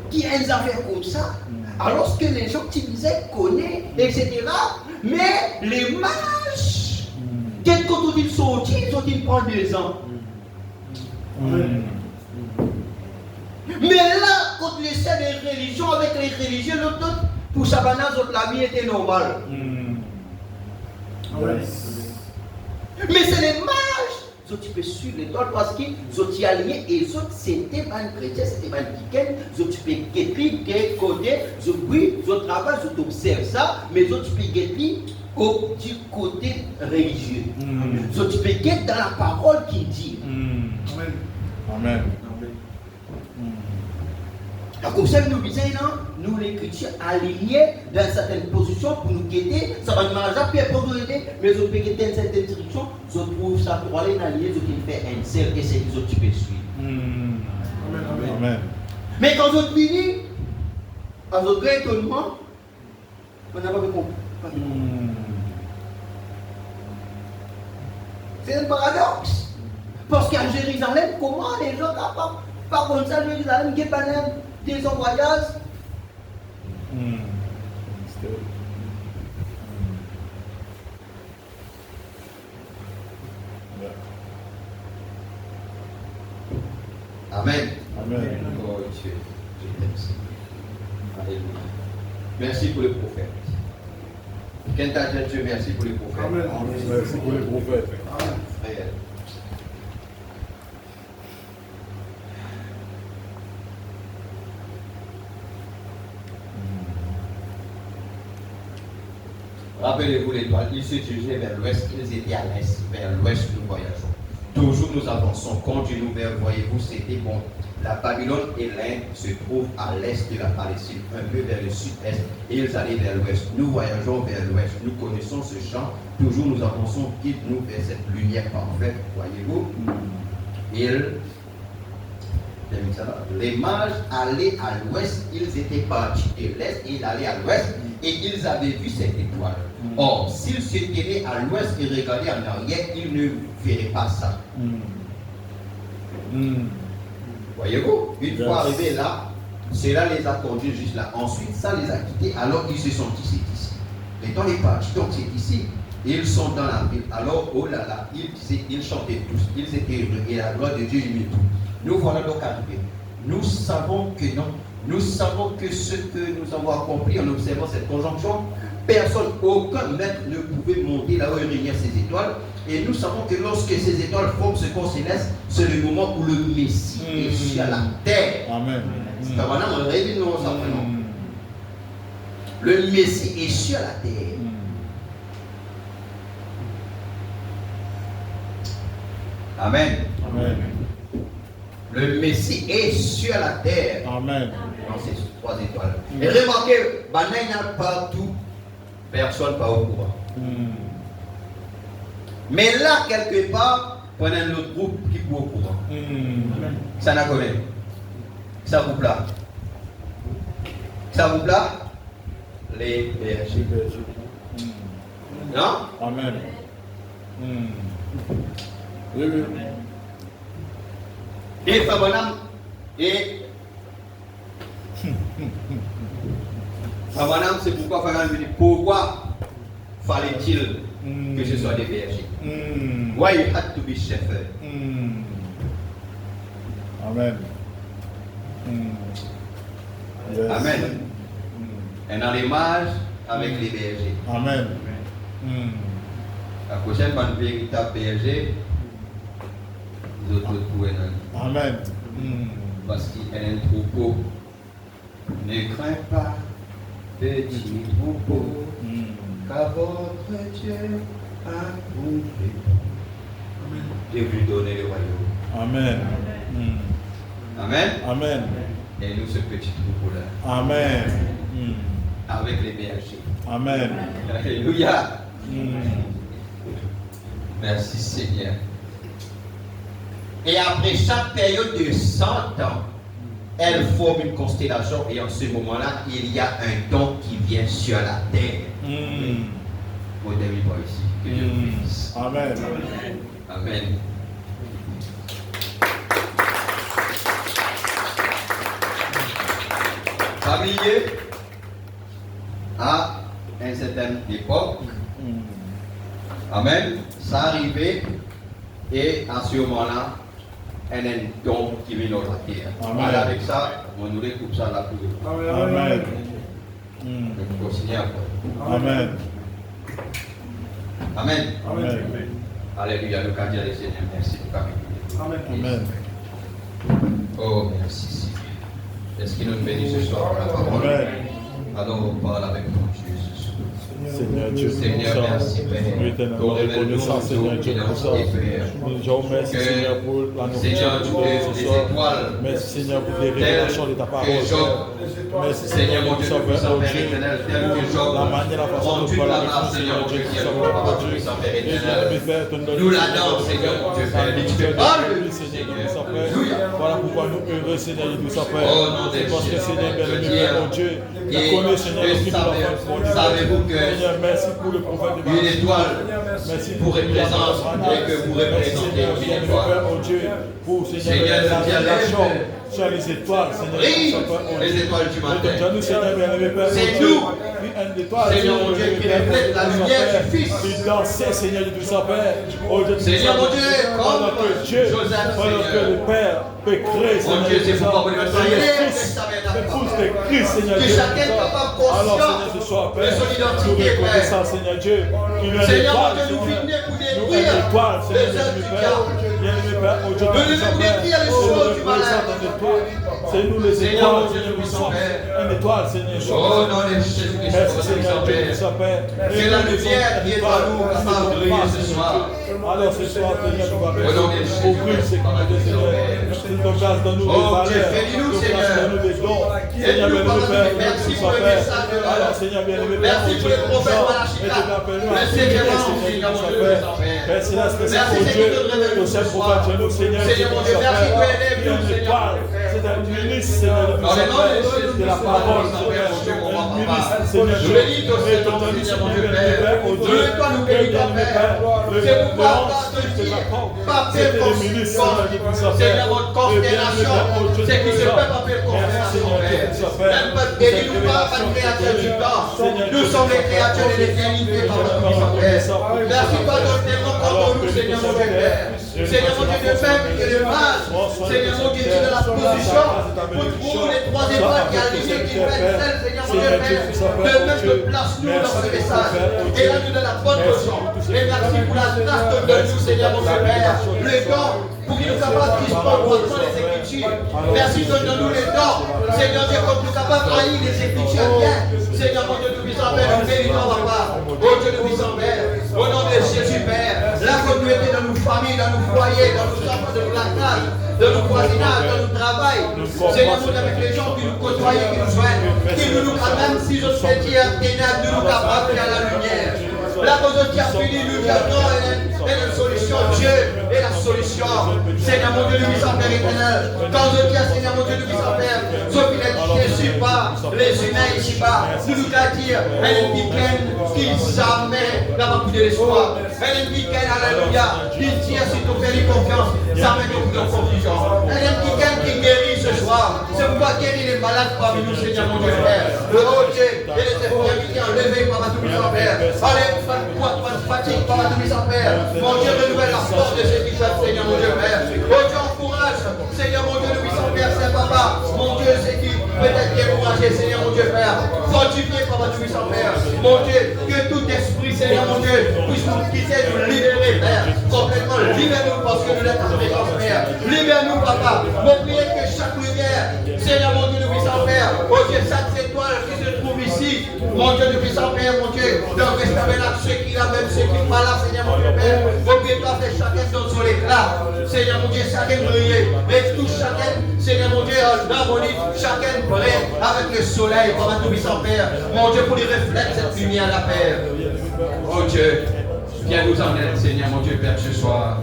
qui a une affaire comme ça alors que les gens utilisaient connaissent etc. Mais les mages, qu'est-ce qu'on dit sortir, ils prennent 2 ans. Mais là, quand les chefs des religions avec les religieux, l'autre, pour Shabana, la vie était normale. Mais c'est les mages, ils ont suivre l'étoile parce qu'ils sont alignés et les autres, c'était pas un chrétien, c'était pas un week-end, ils ont guetter, quel côté, oui, ils ont travaillé, ils ont observé ça, mais ils ont guetter du côté religieux. Ils ont guetter dans la parole qu'il dit. Amen. Alors, comme ça, nous disons, nous les chrétiens alignés dans certaines positions pour nous guetter, ça va nous manger, puis pour nous aider, mais ils ont guetter dans certaines directions, ils trouvent ça pour aller dans l'île, ils ont fait un cercle et c'est qu'ils ont suivre. Amen. Mais quand ils ont fini, à notre grand étonnement, on n'a pas compris. C'est un paradoxe. Parce qu'à Jérusalem, comment les gens capables, par contre, ça, Jérusalem, qui est pas des voyages. Amen. Amen. Oh Dieu, je t'aime. Alléluia. Merci pour les prophètes. Qu'est-ce que Dieu, merci pour les prophètes. Amen. Merci pour les prophètes. Frère. Rappelez-vous l'étoile, ils se dirigeaient vers l'ouest, ils étaient à l'est, vers l'ouest nous voyageons. Toujours nous avançons, conduisez-nous vers, voyez-vous, c'était bon. La Babylone et l'Inde se trouvent à l'est de la Palestine, un peu vers le sud-est, et ils allaient vers l'ouest. Nous voyageons vers l'ouest, nous connaissons ce champ, toujours nous avançons, guide-nous vers cette lumière parfaite, voyez-vous. Les mages allaient à l'ouest, ils étaient partis de l'est, ils allaient à l'ouest et ils avaient vu cette étoile. Or, s'ils se tenaient à l'ouest et regardaient en arrière, ils ne verraient pas ça. Voyez-vous, une fois arrivés là, cela les a conduits juste là. Ensuite, ça les a quittés alors qu'ils se sont dit c'est ici. L'étoile est partie, donc c'est ici. Ils sont dans la ville. Alors, oh là là, ils chantaient tous. Ils étaient heureux. Et la gloire de Dieu illumine tout. Nous voilà donc arrivés. Nous savons que non. Nous savons que ce que nous avons accompli en observant cette conjonction, personne, aucun maître ne pouvait monter là où il régnait ces étoiles. Et nous savons que lorsque ces étoiles forment ce corps céleste, c'est le moment où le Messie est sur la terre. Amen. Le Messie est sur la terre. Amen. Amen. Le Messie est sur la terre. Amen. Dans ces 3 étoiles. Et remarquez, Banaïna partout, personne pas au courant. Mais là, quelque part, prenez un autre groupe qui court au courant. Ça n'a connu. Ça vous plaît. Ça vous plaît? Les bergers. Non? Amen. Oui, oui. Et Fabanam, Fabanam, c'est pourquoi Fabanam dit pourquoi fallait-il que ce soit des bergers? Why you had to be shepherd? Amen. Yes. Amen. Et dans les mages avec les bergers. Amen. La prochaine bonne véritable berger, les autres trouver dans. Amen. Parce qu'il y a un troupeau. Ne crains pas, petit troupeau, car votre Dieu a trouvé. Dieu lui donner le royaume. Amen. Amen. Amen. Et nous, ce petit troupeau-là. Amen. Avec les bergers. Amen. Alléluia. Merci Seigneur. Et après chaque période de 100 ans, elle forme une constellation et en ce moment-là, il y a un don qui vient sur la terre. Vous devez voir ici. Que Dieu vous bénisse. Amen. Amen. Familier, à une certaine époque, amen, ça arrivait et à ce moment-là, un don qui vient dans la terre. Amen. Avec ça, on nous découpe ça là pour Amen. nous continuer après. Amen. Amen. Amen. Alléluia, le cas du Seigneur, merci pour ta Amen. Amen. Oh, merci Seigneur. Est-ce qu'il nous bénit ce soir pour la parole? Amen. Alors on parle avec mon Dieu ce soir. Seigneur Dieu, Seigneur, merci Père. nous éternellement reconnaissants, Seigneur Dieu, pour ça. Nous te remercions, Seigneur, pour la nourriture Seigneur, que tu nous avons es ce des soir. étoiles. Merci, Seigneur, pour les révélations de ta parole. Merci, Seigneur, mon Dieu, Sauveur, puissant oh Père Dieu, éternel, tel que Job. la manière, la façon Prends dont toute tu la parles avec grâce, nous, Seigneur, mon Dieu, qui est Sauveur, papa, oh Dieu. puissant Père Et éternel. bien, mes frères, Nous l'adorons, Seigneur, mon Dieu, Père. Et tu fais parler, Seigneur, voilà pourquoi nous heureux, Seigneur, de tout ça, Père. Oh, non, C'est parce que, Seigneur, bien-aimé, Père, mon Dieu, tu Et connais, Seigneur, le but de la fin, mon Dieu. savez-vous que Seigneur, merci pour le prophète de une étoile merci vous représente et que vous représentez une étoile. Oh Dieu, pour Seigneur, Seigneur, nous la révélation allons sur les étoiles, Seigneur. brille les étoiles du matin. Nous, Seigneur, bien-aimé, Père, C'est Dieu, nous, une étoile, Seigneur, mon Dieu, qui reflète la lumière du Fils. Et danser, Seigneur, de tout ça, Père. Oh Dieu, Seigneur, mon Dieu, pendant comme que Dieu, Joseph, pendant que Seigneur. le Père peut créer, Mon Seigneur, Dieu, c'est tout ça. pourquoi vous devez Et soigner le les Fils, tabernacles. le Fils de Christ, Seigneur Que Dieu. chacun tout ça. soit conscient Alors, Seigneur, ce soir, de Père, son identité, nous Père. reconnaissons, Seigneur Dieu, qu'il y a une Seigneur, mon étoile, Dieu, nous Seigneur. venons pour Nous, détruire une étoile, les Seigneur, œuvres bien-aimé du Père. diable. Bien-aimé Père, oh Dieu, Nous tout ça, venons Père. détruire les Oh, choses du nous malin. reconnaissons ton étoile. C'est nous les Seigneur, étoiles, mon Dieu, Seigneur, nous nous sommes sommes Père. une étoile, Seigneur. Oh, non, les Jésus-Christ, Merci, nous Seigneur sommes Dieu, Père. tout ça, Père. C'est la lumière qui est en nous, capable de briller ce soir. Alors ce soir, Seigneur, nous va Au nom de Jésus, ouvrir ce qu'on a dit, Seigneur. C'est ton grâce dans nous des Oh, valeurs. Dieu, bénis-nous, Ton grâce Seigneur. dans nous des dons. Et Seigneur, nous, bien-aimé Père, merci tout pour ça, le Père. message de l'heure. Alors, Seigneur, bien-aimé Père, Merci pour le prophète et Malachita. tu m'appelles à Merci, prier, Seigneur, Seigneur, mon tout ça, Dieu, Père. mon Père. Père Céleste, Merci, c'est pour Seigneur, Dieu. de révéler Ton seul ce prophète, soir. Dieu, nous, Seigneur, Seigneur, mon Dieu, tout ça, merci Père. pour aider Il y a nous, une Seigneur, étoile. mon Père. ministre, Seigneur, Dans le nom de Jésus, de la parole, nous bénissons cet homme, Seigneur mon Dieu Père. Toi nous bénissons, Père. C'est pourquoi par ce dire, par Père, Seigneur, votre considération, c'est qui se peut pas faire considération, Père. Même pas béni, nous pas la créature du temps. Nous sommes les créatures de l'éternité par notre puissant Père. Merci pas de tellement contre nous, Seigneur mon Dieu Père. Seigneur mon Dieu de même que le mal, Seigneur mon Dieu, de la position pour trouver les trois étoiles qui alignent, qui prennent celle, Seigneur mon Dieu Père, de même que place-nous dans ce message. Et là, nous de la bonne position. Et merci pour la grâce de nous, Seigneur mon Dieu Père. Le don pour qu'il nous capable de comprendre les Écritures. Merci, donne-nous les dons. Seigneur Dieu, comme nous capables de haïr les Écritures bien. Seigneur mon Dieu, nous puissons faire le méritons, papa. Oh Dieu, nous puissons faire. Au nom de Jésus, Père. La continuité dans nos familles, dans nos foyers, dans nos enfants, dans la classe, dans nos voisinages, dans notre travail. Seigneur mon Dieu, avec les gens qui nous côtoient, qui nous joignent, qui nous même si je suis ténèbres, nous capables à la lumière. La cause qui a fini, nous viendrons et la solution, Dieu est la solution. Seigneur mon Dieu, nous puissons faire éternel. Quand je dis à Seigneur mon Dieu, nous puissons faire ce qu'il est Jésus pas, les humains ici-bas, nous nous dire, elle est week-end qui jamais n'a pas plus d'espoir. Elle est week-end, alléluia, qui tient si tu fais confiance, ça met beaucoup de confusion. Elle est week-end qui guérit ce soir. C'est pourquoi guérir les malades parmi nous, Seigneur mon Dieu, Père. Le rocher et les infirmités enlevés par ma tout-puissant Père. Allez, pas de fatigue par ma tout-puissant Père. Mon Dieu, renouvelle la force de ceux qui savent, Seigneur mon Dieu, Père. Oh Dieu, encourage, Seigneur mon Dieu, le puissant Père, Saint Papa. Mon Dieu, c'est qui peut-être découragé, Seigneur mon Dieu, Père. Fortifié par ma tout-puissant Père. Mon Dieu, que tout esprit, Seigneur mon Dieu, puisse nous quitter, nous libérer, Père. Complètement, libère-nous parce que nous sommes en fréquence, Père. Libère-nous, Papa. Mon prière que chaque lumière, Seigneur mon Dieu, le puissant Père. Oh Dieu, chaque étoile qui se trouve ici, mon Dieu, le puissant Père, mon Dieu, dans ce tabernacle, ceux qui là, même ceux qui sont pas là, Seigneur mon Dieu, Père. Mon Dieu, doit faire chacun dans son éclat. Seigneur mon Dieu, chacun briller. Et tout chacun, Seigneur mon Dieu, en harmonie, chacun brille avec le soleil, par tout puissant Père. Mon Dieu, pour lui reflète cette lumière, la Père. Oh Dieu, viens nous en aide, Seigneur mon Dieu, Père, ce soir.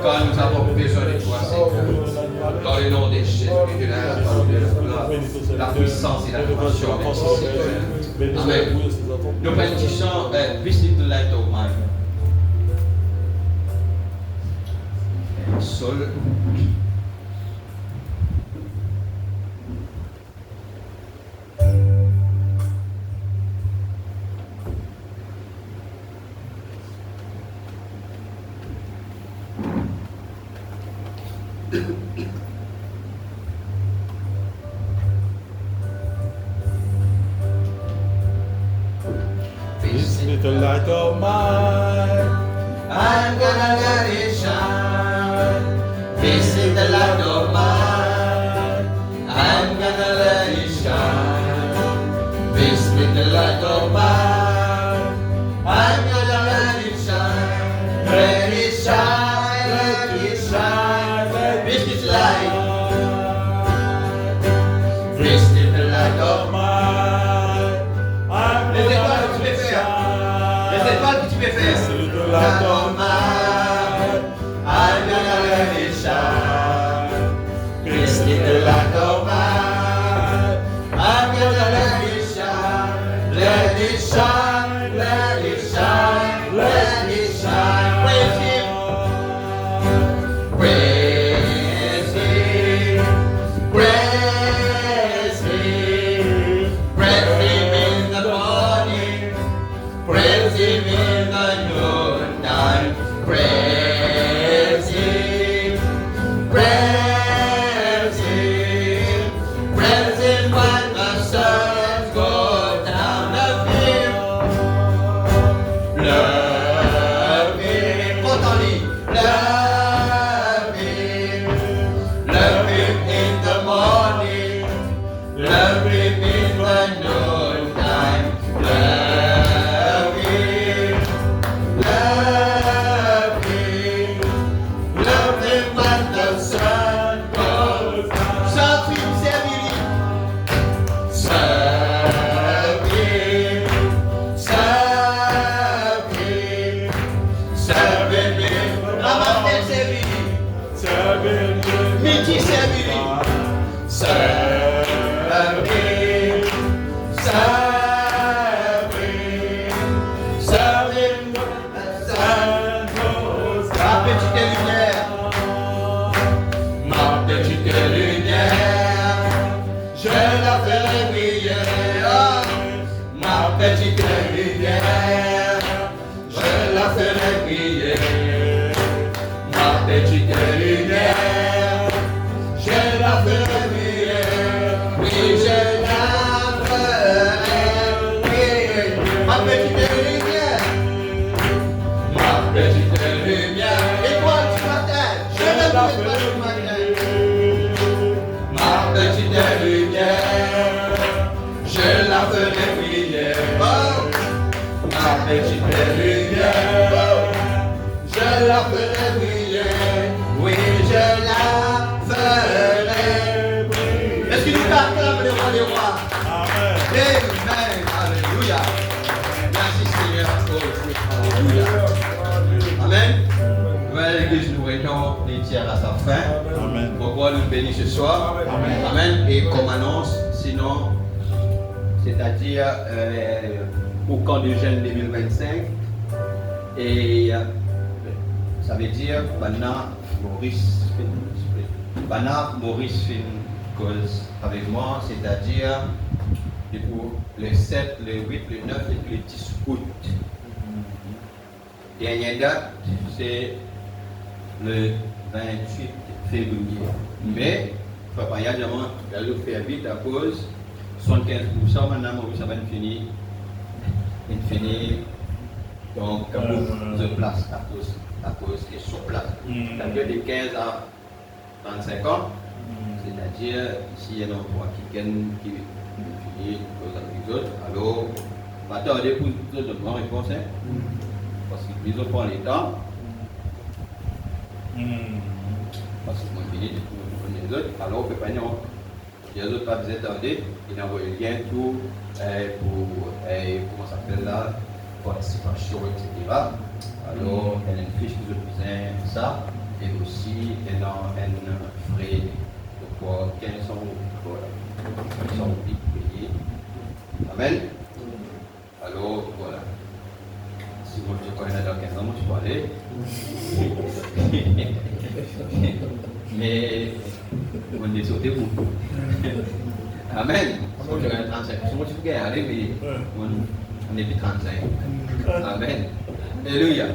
Quand nous avons besoin de toi, Seigneur. Dans le nom de Jésus, la puissance et la dimension de Seigneur. Amen. Nous bénissons, visit the light of mine. Sol. Visit the light of mine. I'm gonna let it shine. Visit the light of mine. I'm gonna let it shine. Visit the light of mine. I'm gonna let it shine. Let it shine, let it shine. Visit the light. Visit the light of mine. I'm Les étoiles que tu peux faire. Les étoiles que tu peux faire. et tu fais lumière. Je la ferai briller, oui, je la ferai briller. Est-ce que nous t'acclamons le roi des rois? Amen. Alléluia. Merci Seigneur. Alléluia. Amen. Nouvelle église, nous voyons les tiers à sa fin. Amen. Pourquoi nous bénissons ce soir? Amen. Amen. Et comme annonce, sinon, c'est-à-dire au camp de jeunes 2025. Et ça veut dire Bana Maurice fait une cause avec moi, c'est-à-dire pour le 7, le 8, le 9 et le 10 août. Dernière date, c'est le 28 février. Mais, papa, il y a faire vite à cause 75% maintenant, ça va finir. Donc, de place à cause et sur place. C'est-à-dire de 15 à 35 ans, c'est-à-dire ici il y a un endroit qui finit aux autres. Alors, on va tarder pour nous donner une réponse, parce que les autres prennent les temps. Parce que moi je finis pour les autres, alors on ne peut pas non. Les autres pas besoin de tarder, ils envoient le lien tout pour comment ça s'appelle là, participation, etc. Alors, elle a une fiche que je besoin ça, et aussi elle a un frais de quoi 1500 €. Voilà. 1500 € payés. Amen. Alors, voilà. Si vous me connaissez dans 15 ans, je peux aller. Mais, on est sauté pour vous. Amen. Parce que je suis 35. Si moi, je peux aller, mais on est plus 35. Amen. Alléluia.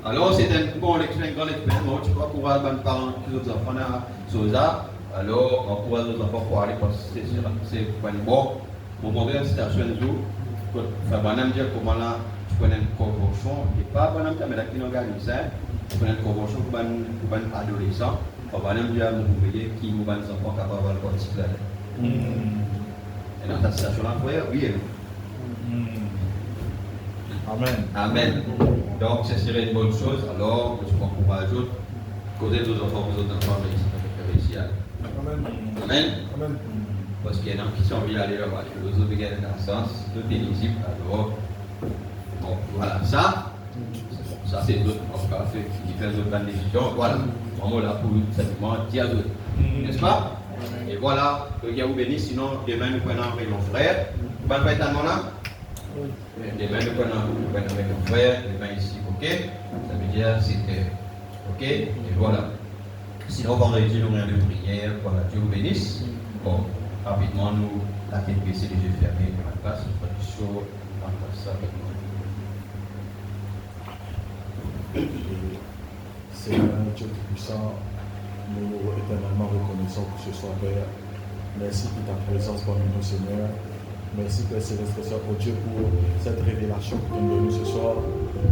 Alors, c'est un bon grand expérience. Tu crois qu'on va les parents, les autres enfants à ça. Alors, on pourra les enfants pour aller parce que c'est pas bon. Mon modèle, c'est à Chouenzou. Enfin, on aime dire comment là, tu connais une convention. Et pas, on aime dire, mais là, qui nous organise ça. Tu connais une convention pour un adolescent. On aime dire, nous voyez qui nous va les enfants capables de participer. Et dans ta situation là, oui. Amen. Amen. Donc, ce serait une bonne chose. Alors, je vous encourage à causer deux enfants, vous autres enfants, réussir. Amen. Amen. Parce qu'il y en a qui sont envie d'aller là-bas. Les autres qui ont un sens, tout est lisible. Alors, bon, voilà. Ça c'est d'autres encore fait différentes autres décisions. Voilà. Vraiment là pour simplement dire d'autres. N'est-ce pas? Et voilà. Que Dieu vous bénisse. Sinon, demain, nous prenons avec nos frères. Vous ne pouvez pas être là? Demain, nous prenons avec nos frères. Demain ici, ok? Ça veut dire c'était ok? Et voilà. Sinon, vendredi, nous avons une prière. Voilà, Dieu vous bénisse. Bon, rapidement, nous, la tête baissée, les yeux fermés, pour la place, on va être chaud, on va faire ça avec nous. Seigneur, Dieu Tout-Puissant, nous éternellement reconnaissons pour ce soir, Père. Merci pour ta présence parmi nous, Seigneur. Merci, Père Céleste, Seigneur, pour Dieu, pour cette révélation que tu nous donnes ce soir.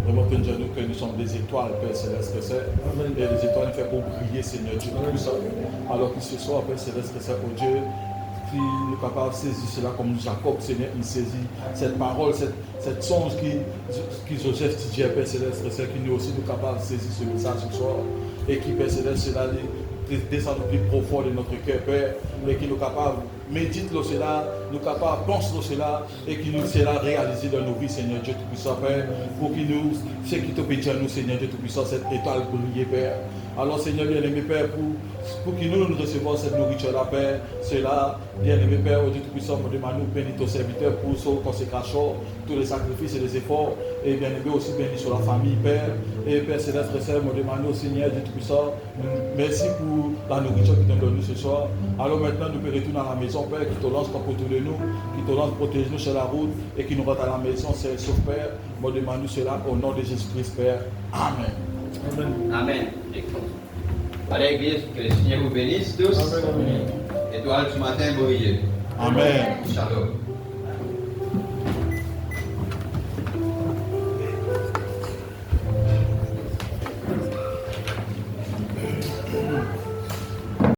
Vraiment, que nous sommes des étoiles, Père Céleste, Seigneur. Et les étoiles nous font pour briller, Seigneur, Dieu Tout-Puissant. Alors que ce soir, Père Céleste, Seigneur, pour Dieu, qui nous est capable de saisir cela comme Jacob, Seigneur, il saisit cette parole, cette songe qui Joseph disait, Père Céleste, Seigneur, qui nous aussi nous capable de saisir ce message ce soir. Et qui, Père Céleste, cela descend au plus profond de notre cœur, Père, mais qui nous capable médite cela, nous capables pense cela et qui nous cela réaliser dans nos vies, Seigneur Dieu Tout-Puissant, Père, pour qu'il nous, ce qui te pétille à nous, Seigneur Dieu Tout-Puissant, cette étoile briller, Père. Alors, Seigneur bien-aimé, Père, pour que nous recevons cette nourriture-là, Père, cela, bien-aimé, Père, au Dieu Tout-Puissant, nous demandons bénis ton serviteur pour sa consécration, tous les sacrifices et les efforts, et bien-aimé aussi bénis sur la famille, Père, et Père Céleste, Seigneur, nous demandons au Seigneur Dieu Tout-Puissant, merci pour la nourriture que tu nous donnes ce soir. Alors maintenant, nous pouvons retourner à la maison, Père, qui te lance autour de nous, qui te lance protège nous sur la route, et qui nous rentre à la maison, c'est sauf, Père. Nous demandons cela au nom de Jésus-Christ, Père. Amen. Amen. Amen. Allez, Église, que le Seigneur vous bénisse tous. Amen. Étoile ce matin, briller. Amen. Shalom.